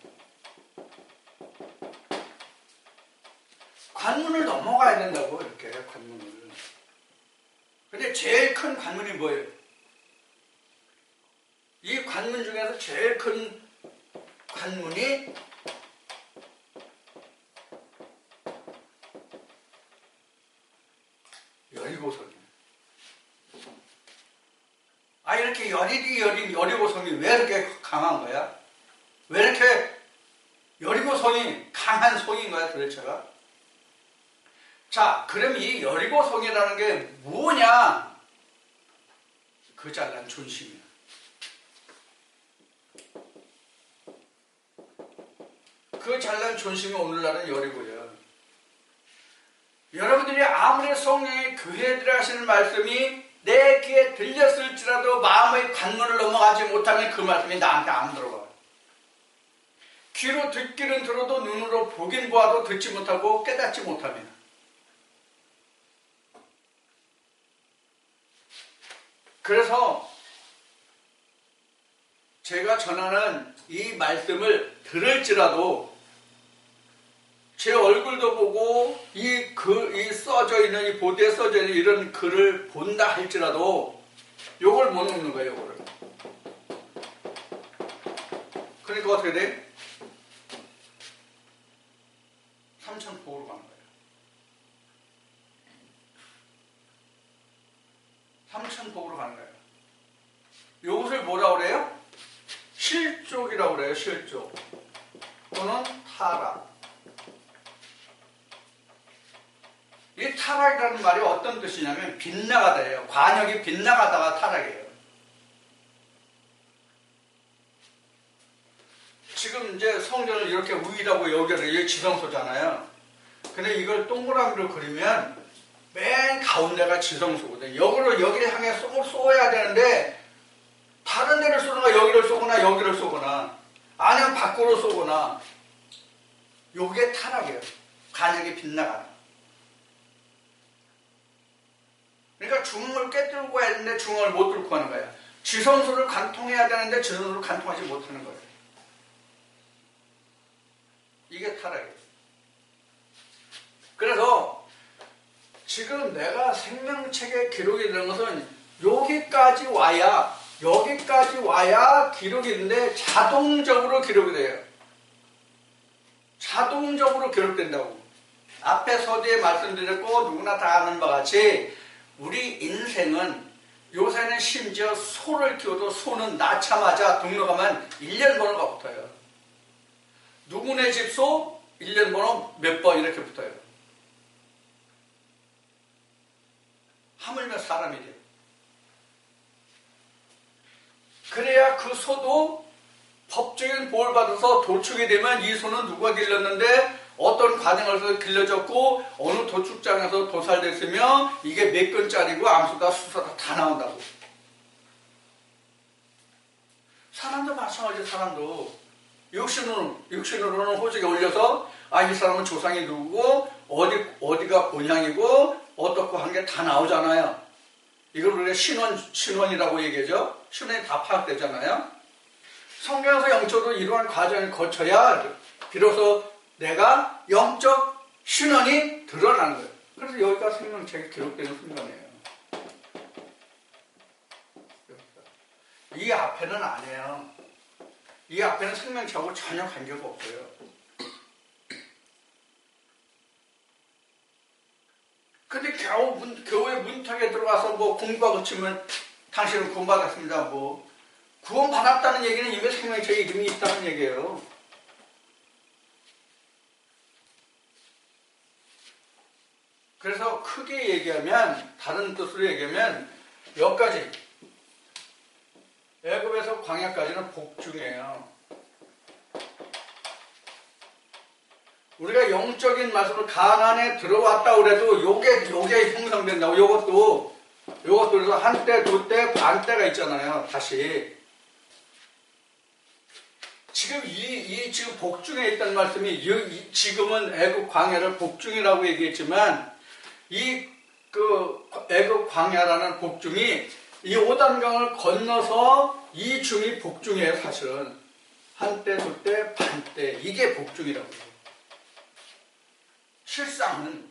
관문을 넘어가야 된다고, 이렇게, 관문을. 근데 제일 큰 관문이 뭐예요? 이 관문 중에서 제일 큰 관문이 여리고성이에요. 이렇게 여리고성이 왜 이렇게 강한 거야? 왜 이렇게 여리고성이 강한 성인 거야, 도대체가? 자, 그럼 이 여리고성이라는 게 뭐냐? 그 잘난 존심이야. 그 잘난 존심이 오늘날은 여리고요. 여러분들이 아무리 성령의 교회들 하시는 말씀이 내 귀에 들렸을지라도 마음의 관문을 넘어가지 못하면 그 말씀이 나한테 안 들어가. 귀로 듣기는 들어도 눈으로 보긴 보아도 듣지 못하고 깨닫지 못합니다. 그래서 제가 전하는 이 말씀을 들을지라도 제 얼굴도 보고 이 써져 있는, 이 보드에 써져 있는 이런 글을 본다 할지라도 요걸 못 읽는 거예요, 요거를. 그러니까 어떻게 돼? 삼천포로 가는 거예요. 삼천포로 가는 거예요. 이것을 뭐라고 그래요? 실족이라고 그래요. 실족 또는 타락. 이 타락이라는 말이 어떤 뜻이냐면 빗나가다예요. 관역이 빗나가다가 타락이에요. 지금 이제 성전을 이렇게 우이라고 여기를 이게 지성소잖아요. 근데 이걸 동그라미로 그리면 맨 가운데가 지성소거든요. 여기를 향해 쏘아야 되는데 다른 데를 쏘거나 여기를 쏘거나 여기를 쏘거나 아니면 밖으로 쏘거나 요게 타락이에요. 관역이 빗나가다. 그러니까 중흥을 깨뜨리고 했는데 중흥을 못 뚫고 하는 거예요. 지성소를 관통해야 되는데 지성소를 관통하지 못하는 거예요. 이게 타락이에요. 그래서 지금 내가 생명책에 기록이 되는 것은 여기까지 와야 기록이 되는데 자동적으로 기록이 돼요. 자동적으로 기록된다고. 앞에 서두에 말씀드렸고 누구나 다 아는 바와 같이 우리 인생은 요새는 심지어 소를 키워도 소는 낳자마자 등록하면 1년 번호가 붙어요. 누구네 집 소 1년 번호 몇 번 이렇게 붙어요. 하물며 사람이 돼요. 그래야 그 소도 법적인 보호를 받아서 도축이 되면 이 소는 누가 길렀는데 어떤 과정에서 길러졌고 어느 도축장에서 도살됐으며 이게 몇 건짜리고 암수다 수사다 다 나온다고. 사람도 마찬가지예요. 사람도 육신으로는 호적에 올려서 이 사람은 조상이 누구고 어디가 본향이고 어떻고 한 게 다 나오잖아요. 이걸 우리가 신원이라고 얘기하죠. 신원이 다 파악되잖아요. 성경에서 영적으로 이러한 과정을 거쳐야 비로소 내가 영적 신원이 드러나는 거예요. 그래서 여기가 생명책에 기록되는 순간이에요. 이 앞에는 아니에요. 이 앞에는 생명체하고 전혀 관계가 없어요. 근데 겨우 교회 문턱에 들어와서 뭐 공부하고 치면 당신은 구원받았습니다. 뭐 구원받았다는 얘기는 이미 생명체에 이름이 있다는 얘기예요. 그래서 크게 얘기하면 다른 뜻으로 얘기하면 여기까지 애굽에서 광야까지는 복중이에요. 우리가 영적인 말씀으로 가나안에 들어왔다 그래도 요게 형성된다고. 요것도 그래서 한때, 두때, 반때가 있잖아요. 다시. 지금 지금 복중에 있다는 말씀이 지금은 애굽 광야를 복중이라고 얘기했지만 애굽 광야라는 복중이 이 요단강을 건너서 이 중이 복중이에요. 사실은 한때, 두때, 반때 이게 복중이라고 해요. 실상은.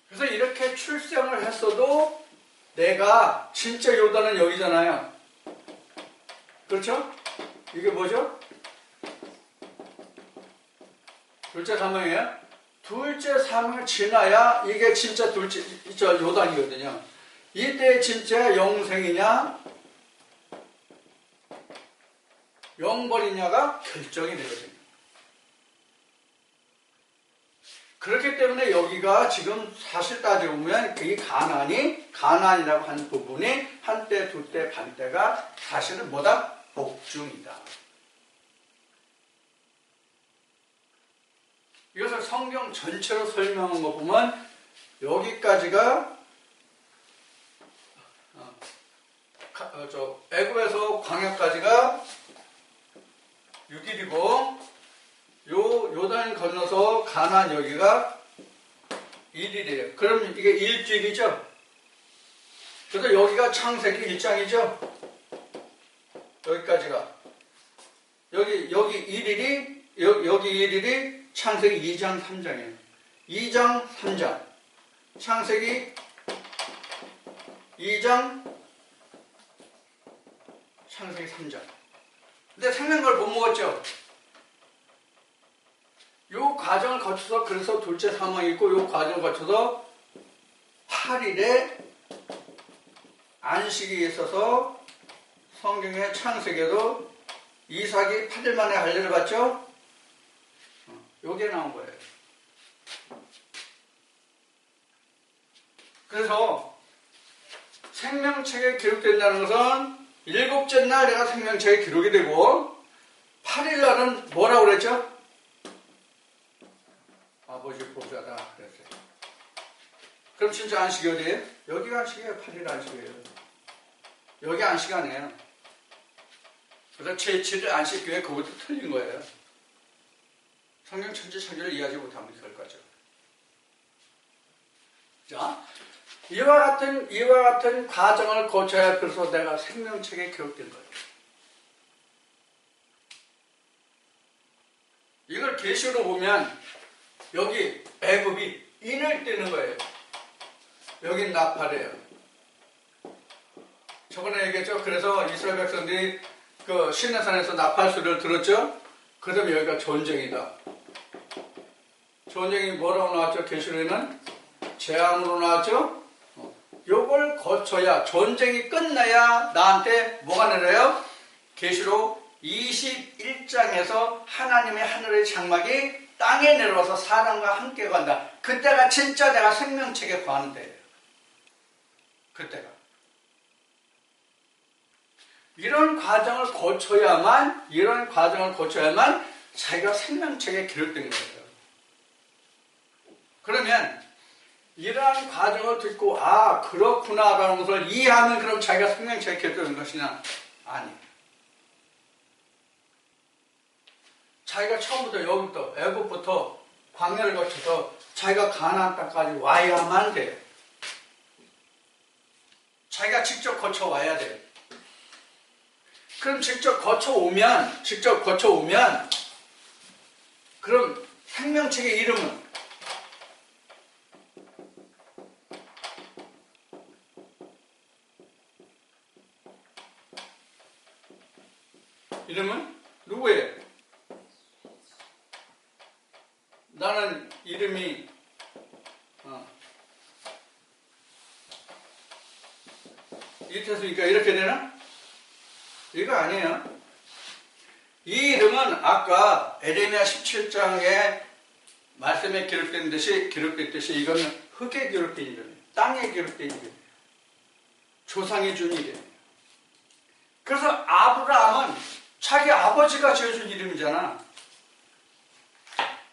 그래서 이렇게 출생을 했어도 내가 진짜 요단은 여기잖아요. 그렇죠? 이게 뭐죠? 둘째 사명이에요. 둘째 사명을 지나야 이게 진짜 요단이거든요. 이때 진짜 영생이냐 영벌이냐가 결정이 되거든요. 그렇기 때문에 여기가 지금 사실 따지고 보면 이 가나안이라고 하는 부분이 한때, 두때, 반때가 사실은 뭐다? 복중이다. 이것을 성경 전체로 설명한 거 보면 여기까지가 애굽에서 광야까지가 6일이고 요단 건너서 가나안 여기가 1일이에요. 그럼 이게 일주일이죠. 그래서 여기가 창세기 1장이죠. 여기까지가 여기 1일이 여기 1일이 창세기 2장 3장이에요. 2장 3장 창세기 2장 창세기 3장. 근데 생명걸 못 먹었죠. 요 과정을 거쳐서 그래서 둘째 사망이 있고 요 과정을 거쳐서 8일에 안식이 있어서 성경의 창세기에도 이삭이 8일 만에 할례를 받죠. 요게 나온 거예요. 그래서 생명책에 기록된다는 것은 일곱째 날 내가 생명책에 기록이 되고 8일 날은 뭐라고 그랬죠? 아버지 보좌다 그랬어요. 그럼 진짜 안식이 어디예요? 여기가 안식이에요. 8일 안식이에요. 여기 안식 아니에요. 그래서 제7일 안식교회 그것도 틀린 거예요. 성경 천지창조를 이해하지 못하면 결과죠. 자, 이와 같은 과정을 거쳐야 그래서 내가 생명책에 기록된 거예요. 이걸 계시로 보면 여기 애굽이 인을 떼는 거예요. 여긴 나팔이에요. 저번에 얘기했죠. 그래서 이스라엘 백성들이 그 시내산에서 나팔 소리를 들었죠. 그 다음에 여기가 전쟁이다. 전쟁이 뭐라고 나왔죠? 계시로에는 재앙으로 나왔죠. 요걸 거쳐야 전쟁이 끝나야 나한테 뭐가 내려요? 계시록 21장에서 하나님의 하늘의 장막이 땅에 내려와서 사람과 함께 간다. 그때가 진짜 내가 생명책에 거하는 때예요. 그때가. 이런 과정을 거쳐야만 자기가 생명책에 기록된 거예요. 그러면 이러한 과정을 듣고 아 그렇구나라는 것을 이해하면 그럼 자기가 생명책에 기록된 것이냐? 아니에요. 자기가 처음부터 여기부터 애굽부터 광야를 거쳐서 자기가 가나안 땅까지 와야만 돼요. 자기가 직접 거쳐와야 돼요. 그럼 직접 거쳐오면 그럼 생명책의 이름은 누구예요? 나는 이름이 이태수니까 이렇게 되나? 이거 아니에요. 이 이름은 아까 에레미야 17장에 말씀에 기록됐듯이 이거는 흙에 기록된 이름이에요. 땅에 기록된 이름이에요. 조상이 준 이름이에요. 그래서 아브라함은 자기 아버지가 지어준 이름이잖아.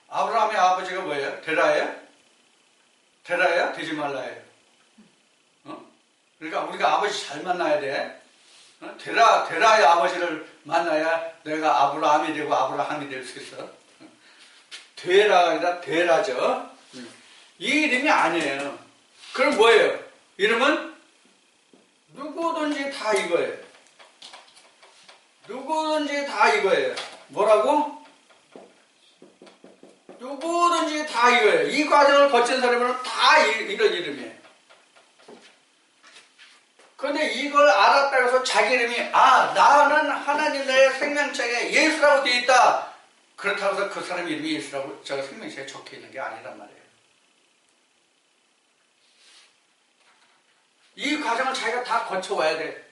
아브라함의 아버지가 뭐예요? 데라예요? 데라예요? 되지 말라예요. 그러니까 우리가 아버지 잘 만나야 돼. 데라의 아버지를 만나야 내가 아브라함이 되고 아브라함이 될 수 있어. 데라가 아니라 데라죠. 이 이름이 아니에요. 그럼 뭐예요? 이름은 누구든지 다 이거예요. 누구든지 다 이거예요. 뭐라고? 누구든지 다 이거예요. 이 과정을 거친 사람은 다 이런 이름이에요. 그런데 이걸 알았다고 해서 자기 이름이 나는 하나님의 생명책에 예수라고 되어 있다. 그렇다고 해서 그 사람 이름이 예수라고 저 생명책에 적혀 있는 게 아니란 말이에요. 이 과정을 자기가 다 거쳐와야 돼.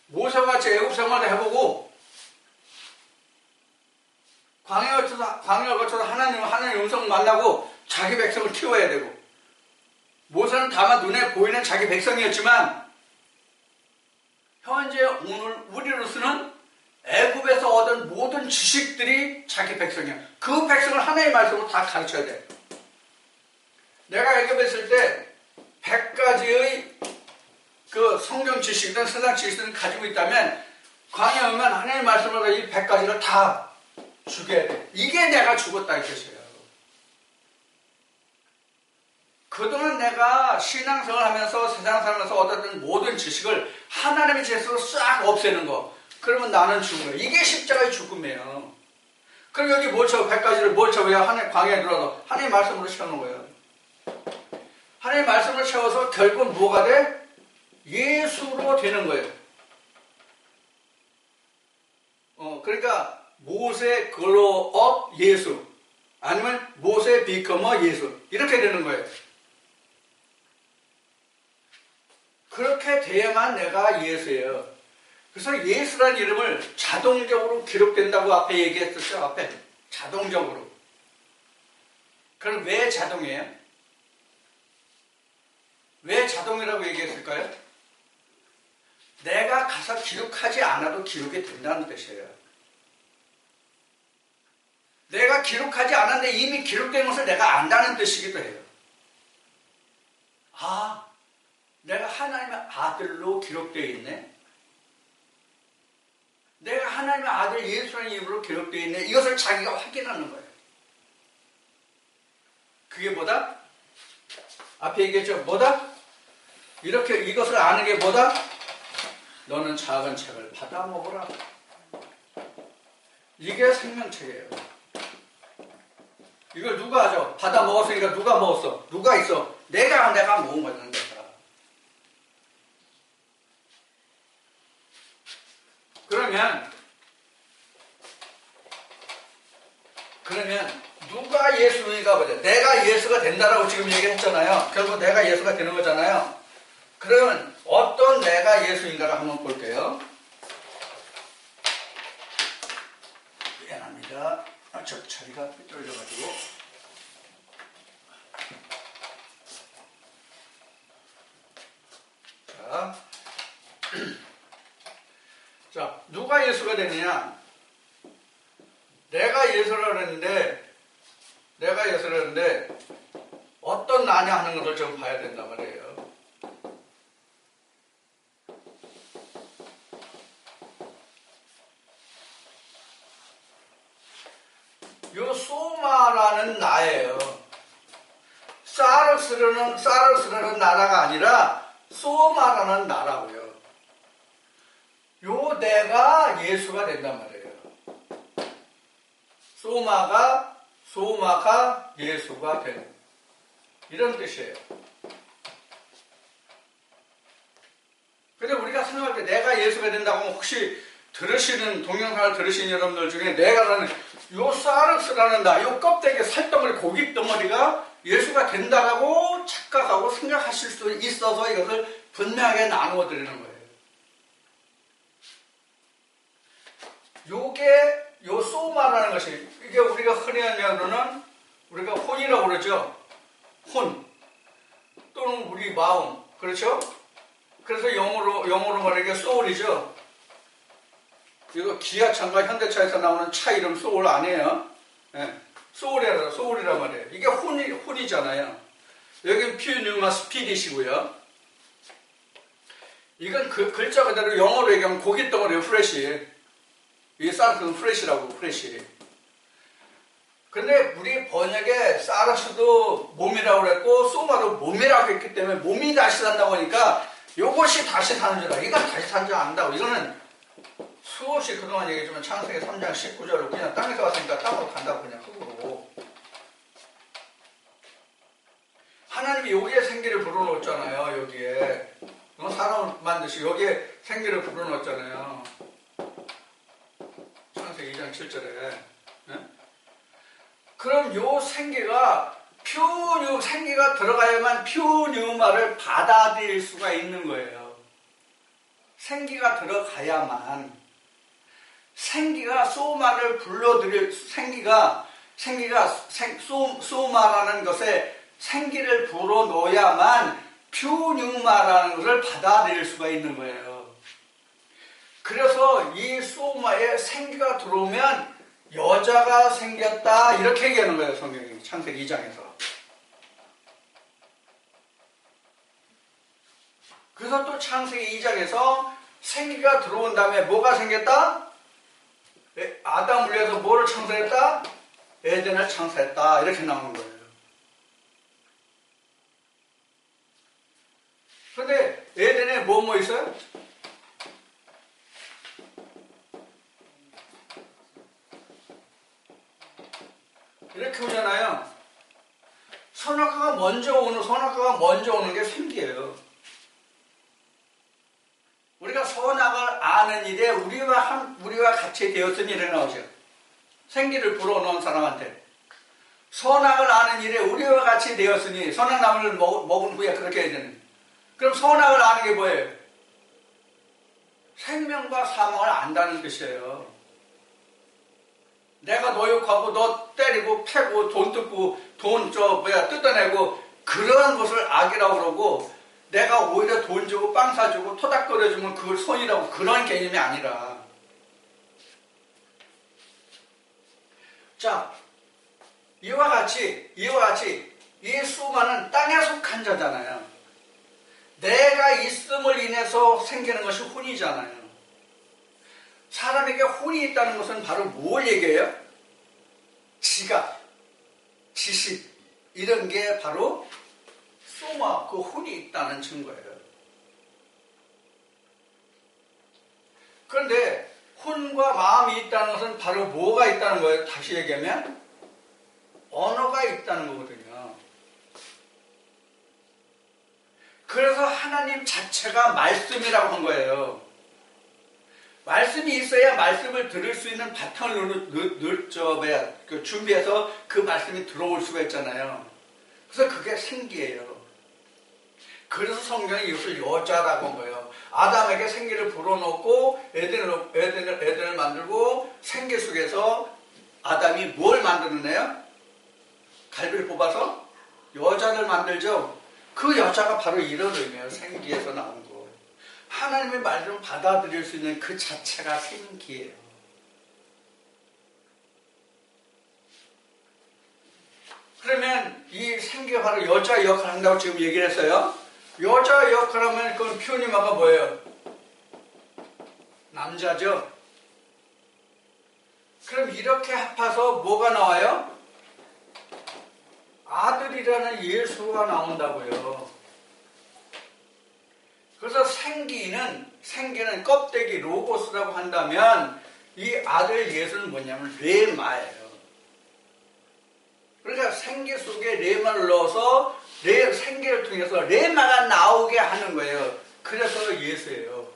모세와 같이 애굽 생활을 해보고 광야를 거쳐서 하나님 음성을 만나고 자기 백성을 키워야 되고 모세는 다만 눈에 보이는 자기 백성이었지만 현재 오늘 우리로서는 애굽에서 얻은 모든 지식들이 자기 백성이야. 그 백성을 하나님의 말씀으로 다 가르쳐야 돼. 내가 애굽에 있을 때 100가지의 그 성경 지식이든 세상 지식이든 가지고 있다면 광야에 오면 하나님의 말씀으로 이 100가지를 다 주게 돼. 이게 내가 죽었다 이 뜻이에요. 그동안 내가 신앙생활 하면서 세상 살면서 얻었던 모든 지식을 하나님의 제수로 싹 없애는 거. 그러면 나는 죽은 거예요. 이게 십자가의 죽음이에요. 그럼 여기 뭘 채워? 100가지를 뭘 채워야 하나님 광야에 들어가서 하나님 말씀으로 채우는 거예요. 하나님 말씀을 채워서 결국 뭐가 돼? 예수로 되는 거예요. 모세 글로업 예수 아니면 모세 비커머 예수 이렇게 되는 거예요. 그렇게 돼야만 내가 예수예요. 그래서 예수라는 이름을 자동적으로 기록된다고 앞에 얘기했었죠. 앞에 자동적으로. 그럼 왜 자동이에요? 왜 자동이라고 얘기했을까요? 내가 가서 기록하지 않아도 기록이 된다는 뜻이에요. 내가 기록하지 않았는데 이미 기록된 것을 내가 안다는 뜻이기도 해요. 아, 내가 하나님의 아들로 기록되어 있네. 내가 하나님의 아들 예수라는 이름으로 기록되어 있네. 이것을 자기가 확인하는 거예요. 그게 뭐다? 앞에 얘기했죠. 뭐다? 이렇게 이것을 아는 게 뭐다? 너는 작은 책을 받아 먹어라. 이게 생명책이에요. 이걸 누가 하죠? 받아 먹었으니까 누가 먹었어? 누가 있어? 내가 먹은 거는 거다. 그러면 누가 예수인가 보자. 내가 예수가 된다라고 지금 얘기했잖아요. 결국 내가 예수가 되는 거잖아요. 그러면 어떤 내가 예수인가를 한번 볼게요. 미안합니다. 저 자리가 삐뚤어져가지고. 자, 누가 예수가 되느냐? 내가 예수라 그랬는데 어떤 나냐 하는 것을 좀 봐야 된단 말이에요. 요 소마라는 나예요. 사르스라는 나라가 아니라 소마라는 나라고요. 요 내가 예수가 된단 말이에요. 소마가 예수가 되는 이런 뜻이에요. 근데 우리가 생각할 때 내가 예수가 된다고 하면 혹시 동영상을 들으시는 여러분들 중에 내가라는 요 사르스라는 요 껍데기 살덩어리 고기 덩어리가 예수가 된다라고 착각하고 생각하실 수 있어서 이것을 분명하게 나누어 드리는 거예요. 요 소마라는 것이 이게 우리가 흔히 하면은 우리가 혼이라고 그러죠. 혼 또는 우리 마음 그렇죠? 그래서 영어로 말하기에 소울이죠. 이거 기아차인가 현대차에서 나오는 차 이름 소울 아니에요? 네. 소울이란 말이에요. 이게 혼이잖아요. 여기는 퓨뉴마 스피릿이고요. 이건 글자 그대로 영어로 얘기하면 고기 덩어리예요. 프레시. 이게 사르스는 프레시라고 프레시. 근데 우리 번역에 사르스도 몸이라고 그랬고 소마도 몸이라고 했기 때문에 몸이 다시 산다고 하니까 이것이 다시 사는 줄 알아. 이건 다시 사는 줄 안다고. 이거는 수없이 그동안 얘기했지만 창세기 3장 19절로 그냥 땅에서 왔으니까 땅으로 간다고 그냥 흙으로. 하나님이 여기에 생기를 불어넣었잖아요. 여기에. 사람을 만드시고 여기에 생기를 불어넣었잖아요. 창세기 2장 7절에. 네? 그럼 요 생기가 생기가 들어가야만 퓨뉴마를 받아들일 수가 있는 거예요. 생기가 들어가야만. 생기가 소마를 불러들일 소마라는 것에 생기를 불어넣어야만 퓨뉴마라는 것을 받아들일 수가 있는 거예요. 그래서 이 소마에 생기가 들어오면 여자가 생겼다 이렇게 얘기하는 거예요. 성경이 창세기 2장에서. 그래서 또 창세기 2장에서 생기가 들어온 다음에 뭐가 생겼다? 아담을 위해서 뭐를 창조했다? 에덴을 창조했다. 이렇게 나오는 거예요. 근데 에덴에 뭐 있어요? 이렇게 오잖아요. 선악과가 먼저 오는 게 생기예요. 우리가 선악을 아는 일에 우리와 같이 되었으니 이래 나오죠. 생기를 불어넣은 사람한테. 선악을 아는 일에 우리와 같이 되었으니 선악나무를 먹은 후에 그렇게 해야 되는. 그럼 선악을 아는 게 뭐예요? 생명과 사망을 안다는 뜻이에요. 내가 너 욕하고 너 때리고 패고 돈 뜯고 뜯어내고 그런 것을 악이라고 그러고 내가 오히려 돈 주고 빵 사주고 토닥거려주면 그걸 선이라고 그런 개념이 아니라. 자, 이와 같이 이 수많은 땅에 속한 자잖아요. 내가 있음을 인해서 생기는 것이 혼이잖아요. 사람에게 혼이 있다는 것은 바로 뭘 얘기해요? 지각, 지식 이런 게 바로 소마, 그 혼이 있다는 증거예요. 그런데 혼과 마음이 있다는 것은 바로 뭐가 있다는 거예요? 다시 얘기하면 언어가 있다는 거거든요. 그래서 하나님 자체가 말씀이라고 한 거예요. 말씀이 있어야 말씀을 들을 수 있는 바탕을 준비해서 그 말씀이 들어올 수가 있잖아요. 그래서 그게 생기예요. 그래서 성경이 이것을 여자라고 한 거예요. 아담에게 생기를 불어넣고 에덴을 만들고 생기 속에서 아담이 뭘 만드느냐요? 갈비를 뽑아서 여자를 만들죠. 그 여자가 바로 이런 의미예요. 생기에서 나온 거. 하나님의 말씀을 받아들일 수 있는 그 자체가 생기예요. 그러면 이 생기가 바로 여자 역할을 한다고 지금 얘기를 했어요. 여자 역할하면 그건 표현이마가 뭐예요? 남자죠. 그럼 이렇게 합해서 뭐가 나와요? 아들이라는 예수가 나온다고요. 그래서 생기는 껍데기 로고스라고 한다면 이 아들 예수는 뭐냐면 레마예요. 그러니까 생기 속에 레마를 넣어서 생기를 통해서 레마가 나오게 하는 거예요. 그래서 예수예요.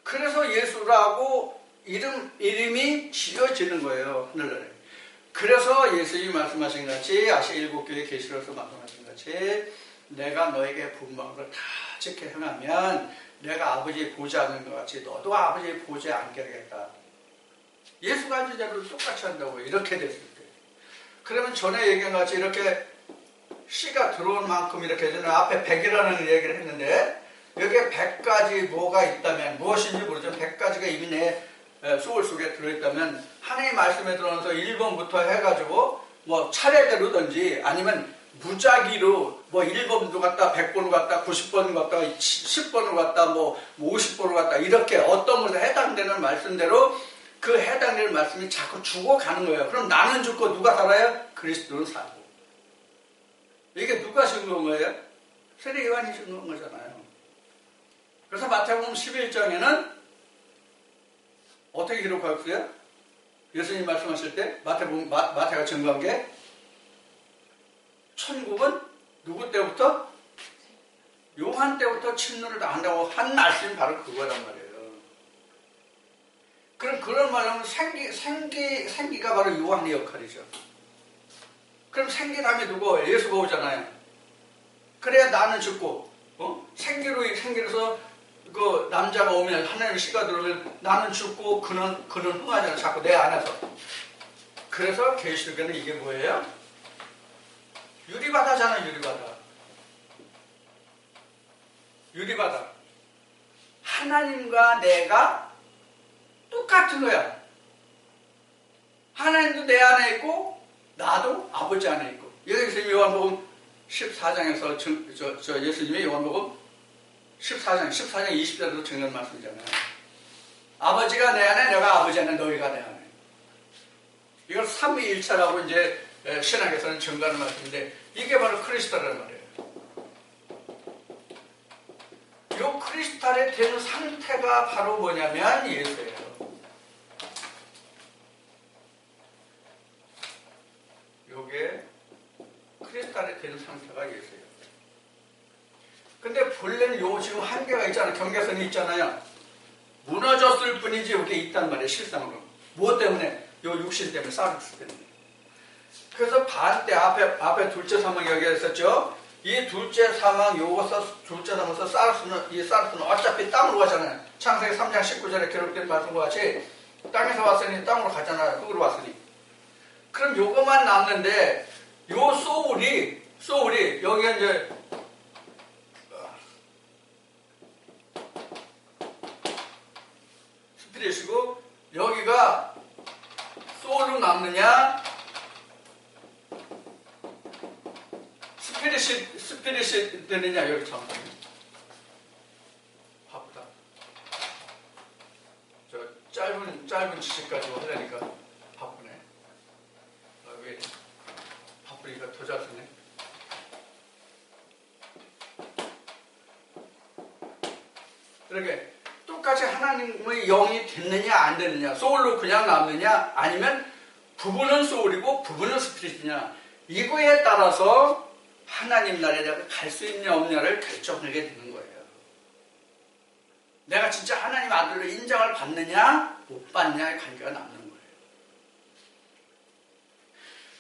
그래서 예수라고 이름이 지어지는 거예요. 하늘나라에. 그래서 예수님이 말씀하신 같이 아시아 일곱 교회 계시로서 말씀하신 같이 내가 너에게 분부한 걸 다 지켜 행하면 내가 아버지의 보좌 앉는 것 같이 너도 아버지의 보좌에 앉게 하겠다. 예수가 앉은 자를 똑같이 한다고 이렇게 됐을 때. 그러면 전에 얘기한 같이 이렇게 씨가 들어온 만큼 이렇게 저는 앞에 100이라는 얘기를 했는데 여기에 100가지 뭐가 있다면 무엇인지 모르지만 100가지가 이미 내 소울 속에 들어있다면 하나님의 말씀에 들어오면서 1번부터 해가지고 뭐 차례대로든지 아니면 무작위로 뭐 1번도 갔다 100번도 갔다 90번도 갔다 10번도 갔다 뭐 50번도 갔다 이렇게 어떤 것에 해당되는 말씀대로 그 해당되는 말씀이 자꾸 죽어가는 거예요. 그럼 나는 죽고 누가 살아요? 그리스도는 살고. 이게 누가 증거한 거예요? 세례 요한이 증거한 거잖아요. 그래서 마태복음 11장에는 어떻게 기록하고 있어요? 예수님 말씀하실 때 마태가 증거한 게 천국은 누구 때부터? 요한 때부터 침노를 당한다고 한 말씀이 바로 그거란 말이에요. 그럼 그런 말하면 생기가 바로 요한의 역할이죠. 그럼 생기 다음에 누구? 예수가 오잖아요. 그래야 나는 죽고, 생기로서 그 남자가 오면 하나님의 씨가 들어오면 나는 죽고 그는 흥하잖아요. 자꾸 내 안에서. 그래서 계시록에는 이게 뭐예요? 유리바다잖아요. 유리바다. 하나님과 내가 똑같은 거야. 하나님도 내 안에 있고 나도 아버지 안에 있고. 여기서 요한복음 14장에서 예수님이 요한복음 14장 20절에도 증거한 말씀이잖아요. 아버지가 내 안에 내가 아버지 안에 너희가 내 안에. 이걸 삼위일체라고 이제 신학에서는 증거하는 말씀인데 이게 바로 크리스탈이란 말이에요. 이 크리스탈이 된 상태가 바로 뭐냐면 예수예요. 이게 크리스탈이 된 상태가 예수예요. 근데 본래는 요 지금 한계가 있잖아요. 경계선이 있잖아요. 무너졌을 뿐이지 여기 있단 말이에요. 실상으로. 무엇 때문에? 요 육신 때문에, 사르스 때문에. 그래서 반대 앞에 둘째 사망 얘기했었죠. 이 둘째 사망 요거 둘째 사망에서 사르스는 어차피 땅으로 가잖아요. 창세기 3장 19절에 기록된 말씀과 같이 땅에서 왔으니 땅으로 가잖아요. 흙으로 왔으니. 그럼 요거만 남는데 요 소울이 여기가 이제 스피릿이고 여기가 소울로 남느냐 스피릿이 되느냐. 여기 참 바쁘다. 저 짧은 지식까지 하려니까 바쁘네. 왜 바쁘니까 더 잘 쓰네. 이렇게 똑같이 하나님의 영이 됐느냐 안 됐느냐, 소울로 그냥 남느냐 아니면 부분은 소울이고 부분은 스피릿이냐, 이거에 따라서 하나님 나라에 내가 갈 수 있냐 없냐를 결정하게 되는 거예요. 내가 진짜 하나님 아들로 인정을 받느냐 못 받느냐의 관계가 남는 거예요.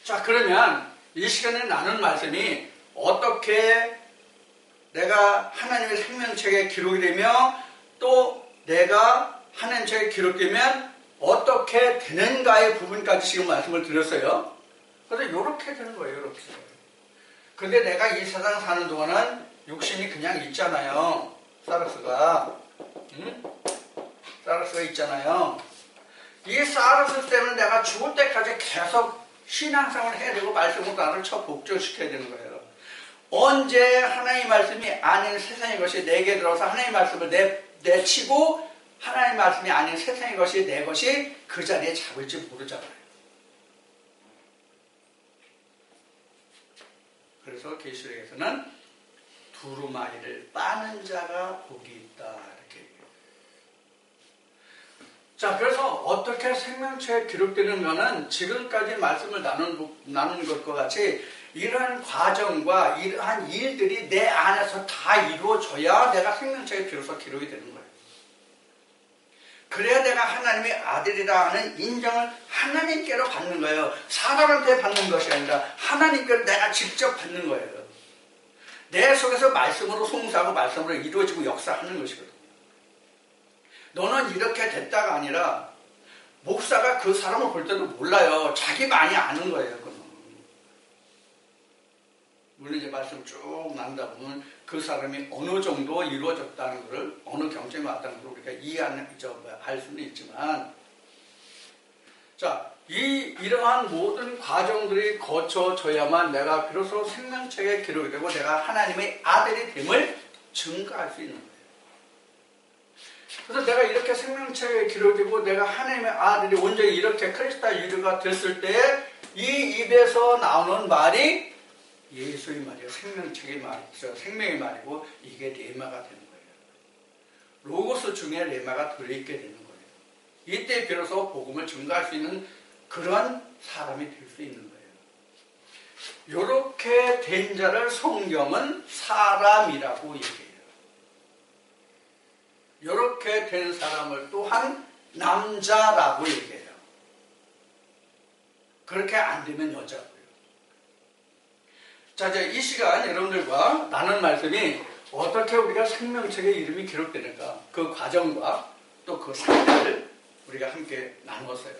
자, 그러면 이 시간에 나눈 말씀이 어떻게 내가 하나님의 생명책에 기록이 되며 또 내가 하나님 책에 기록되면 어떻게 되는가의 부분까지 지금 말씀을 드렸어요. 그래서 이렇게 되는 거예요. 이렇게. 근데 내가 이 세상 사는 동안은 육신이 그냥 있잖아요. 사르스가. 사르스가 있잖아요. 이 사르스 때문에 내가 죽을 때까지 계속 신앙생활을 해야 되고 말씀으로 나를 복종시켜야 되는 거예요. 언제 하나님의 말씀이 아닌 세상의 것이 내게 들어서 하나님의 말씀을 내치고 하나님의 말씀이 아닌 세상의 것이 내 것이 그 자리에 잡을지 모르잖아요. 그래서 계시록에서는 두루마리를 빠는 자가 복이 있다 이렇게 얘기해요. 자, 그래서 어떻게 생명체에 기록되는가는 지금까지 말씀을 나눈 것과 같이 이러한 과정과 이러한 일들이 내 안에서 다 이루어져야 내가 생명체에 비로소 기록이 되는 거예요. 그래야 내가 하나님의 아들이라 하는 인정을 하나님께로 받는 거예요. 사람한테 받는 것이 아니라 하나님께로 내가 직접 받는 거예요. 내 속에서 말씀으로 송사하고 말씀으로 이루어지고 역사하는 것이거든요. 너는 이렇게 됐다가 아니라 목사가 그 사람을 볼 때도 몰라요. 자기만이 아는 거예요. 그건. 물론 이제 말씀 쭉 나누다 보면 그 사람이 어느 정도 이루어졌다는 것을, 어느 경점에 왔다는 것을 우리가 알 수는 있지만, 자, 이러한 모든 과정들이 거쳐져야만 내가 비로소 생명책에 기록이 되고 내가 하나님의 아들이 됨을 증거할 수 있는 거예요. 그래서 내가 이렇게 생명책에 기록되고 내가 하나님의 아들이 온전히 이렇게 크리스탈 유료가 됐을 때 이 입에서 나오는 말이 예수의 말이에요. 생명책의 말이죠. 생명의 말이고 이게 레마가 되는 거예요. 로고스 중에 레마가 들어있게 되는 거예요. 이때 비로소 복음을 증거할 수 있는 그런 사람이 될 수 있는 거예요. 이렇게 된 자를 성경은 사람이라고 얘기해요. 이렇게 된 사람을 또한 남자라고 얘기해요. 그렇게 안 되면 여자고요. 자, 이제 이 시간 여러분들과 나눈 말씀이 어떻게 우리가 생명책에 이름이 기록되는가, 그 과정과 또 그 상태를 우리가 함께 나누었어요.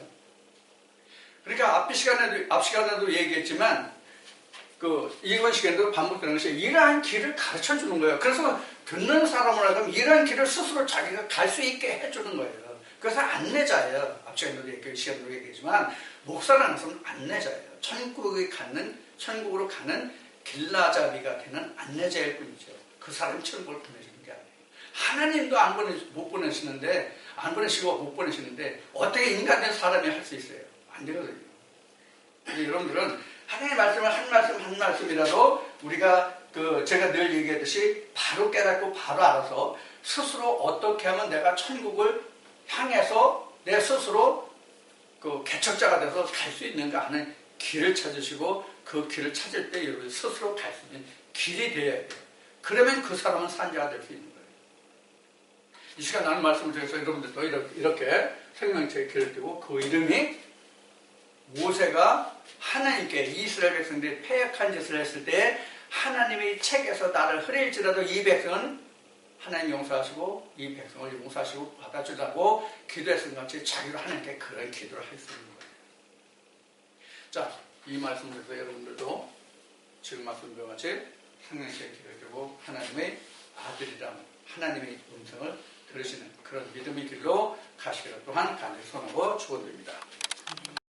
그러니까 앞 시간에도 얘기했지만 이번 시간에도 반복되는 것이 이러한 길을 가르쳐 주는 거예요. 그래서 듣는 사람을 하면 이러한 길을 스스로 자기가 갈 수 있게 해주는 거예요. 그래서 안내자예요. 앞 시간에도 얘기했지만 목사라는 것은 안내자예요. 천국으로 가는 길라잡이가 되는 안내자일 뿐이죠. 그 사람이 천국을 보내주는 게 아니에요. 하나님도 못 보내시는데 어떻게 인간된 사람이 할 수 있어요? 안 되거든요. 여러분들은 하나님의 말씀을 한 말씀이라도 우리가 제가 늘 얘기하듯이 바로 깨닫고 바로 알아서 스스로 어떻게 하면 내가 천국을 향해서 내 스스로 개척자가 돼서 갈 수 있는가 하는 길을 찾으시고 그 길을 찾을 때 여러분 스스로 갈 수 있는 길이 되어야 돼요. 그러면 그 사람은 산자가 될 수 있는 거예요. 이 시간 나눈 말씀을 통해서 여러분들도 이렇게 생명체의 길을 띄고 그 이름이 모세가 하나님께 이스라엘 백성들이 패역한 짓을 했을 때 하나님의 책에서 나를 흐릴지라도 이 백성은 하나님 용서하시고 이 백성을 용서하시고 받아주라고 기도했던 같이 자기도 하나님께 그런 기도를 할 수 있는 거예요. 자, 이 말씀에서 여러분들도 지금 말씀드린 같이 생명체의 길을 띄고 하나님의 아들이라는 하나님의 음성을 들으시는 그런 믿음의 길로 가시기를 또한 간절히 소원하고 축원드립니다.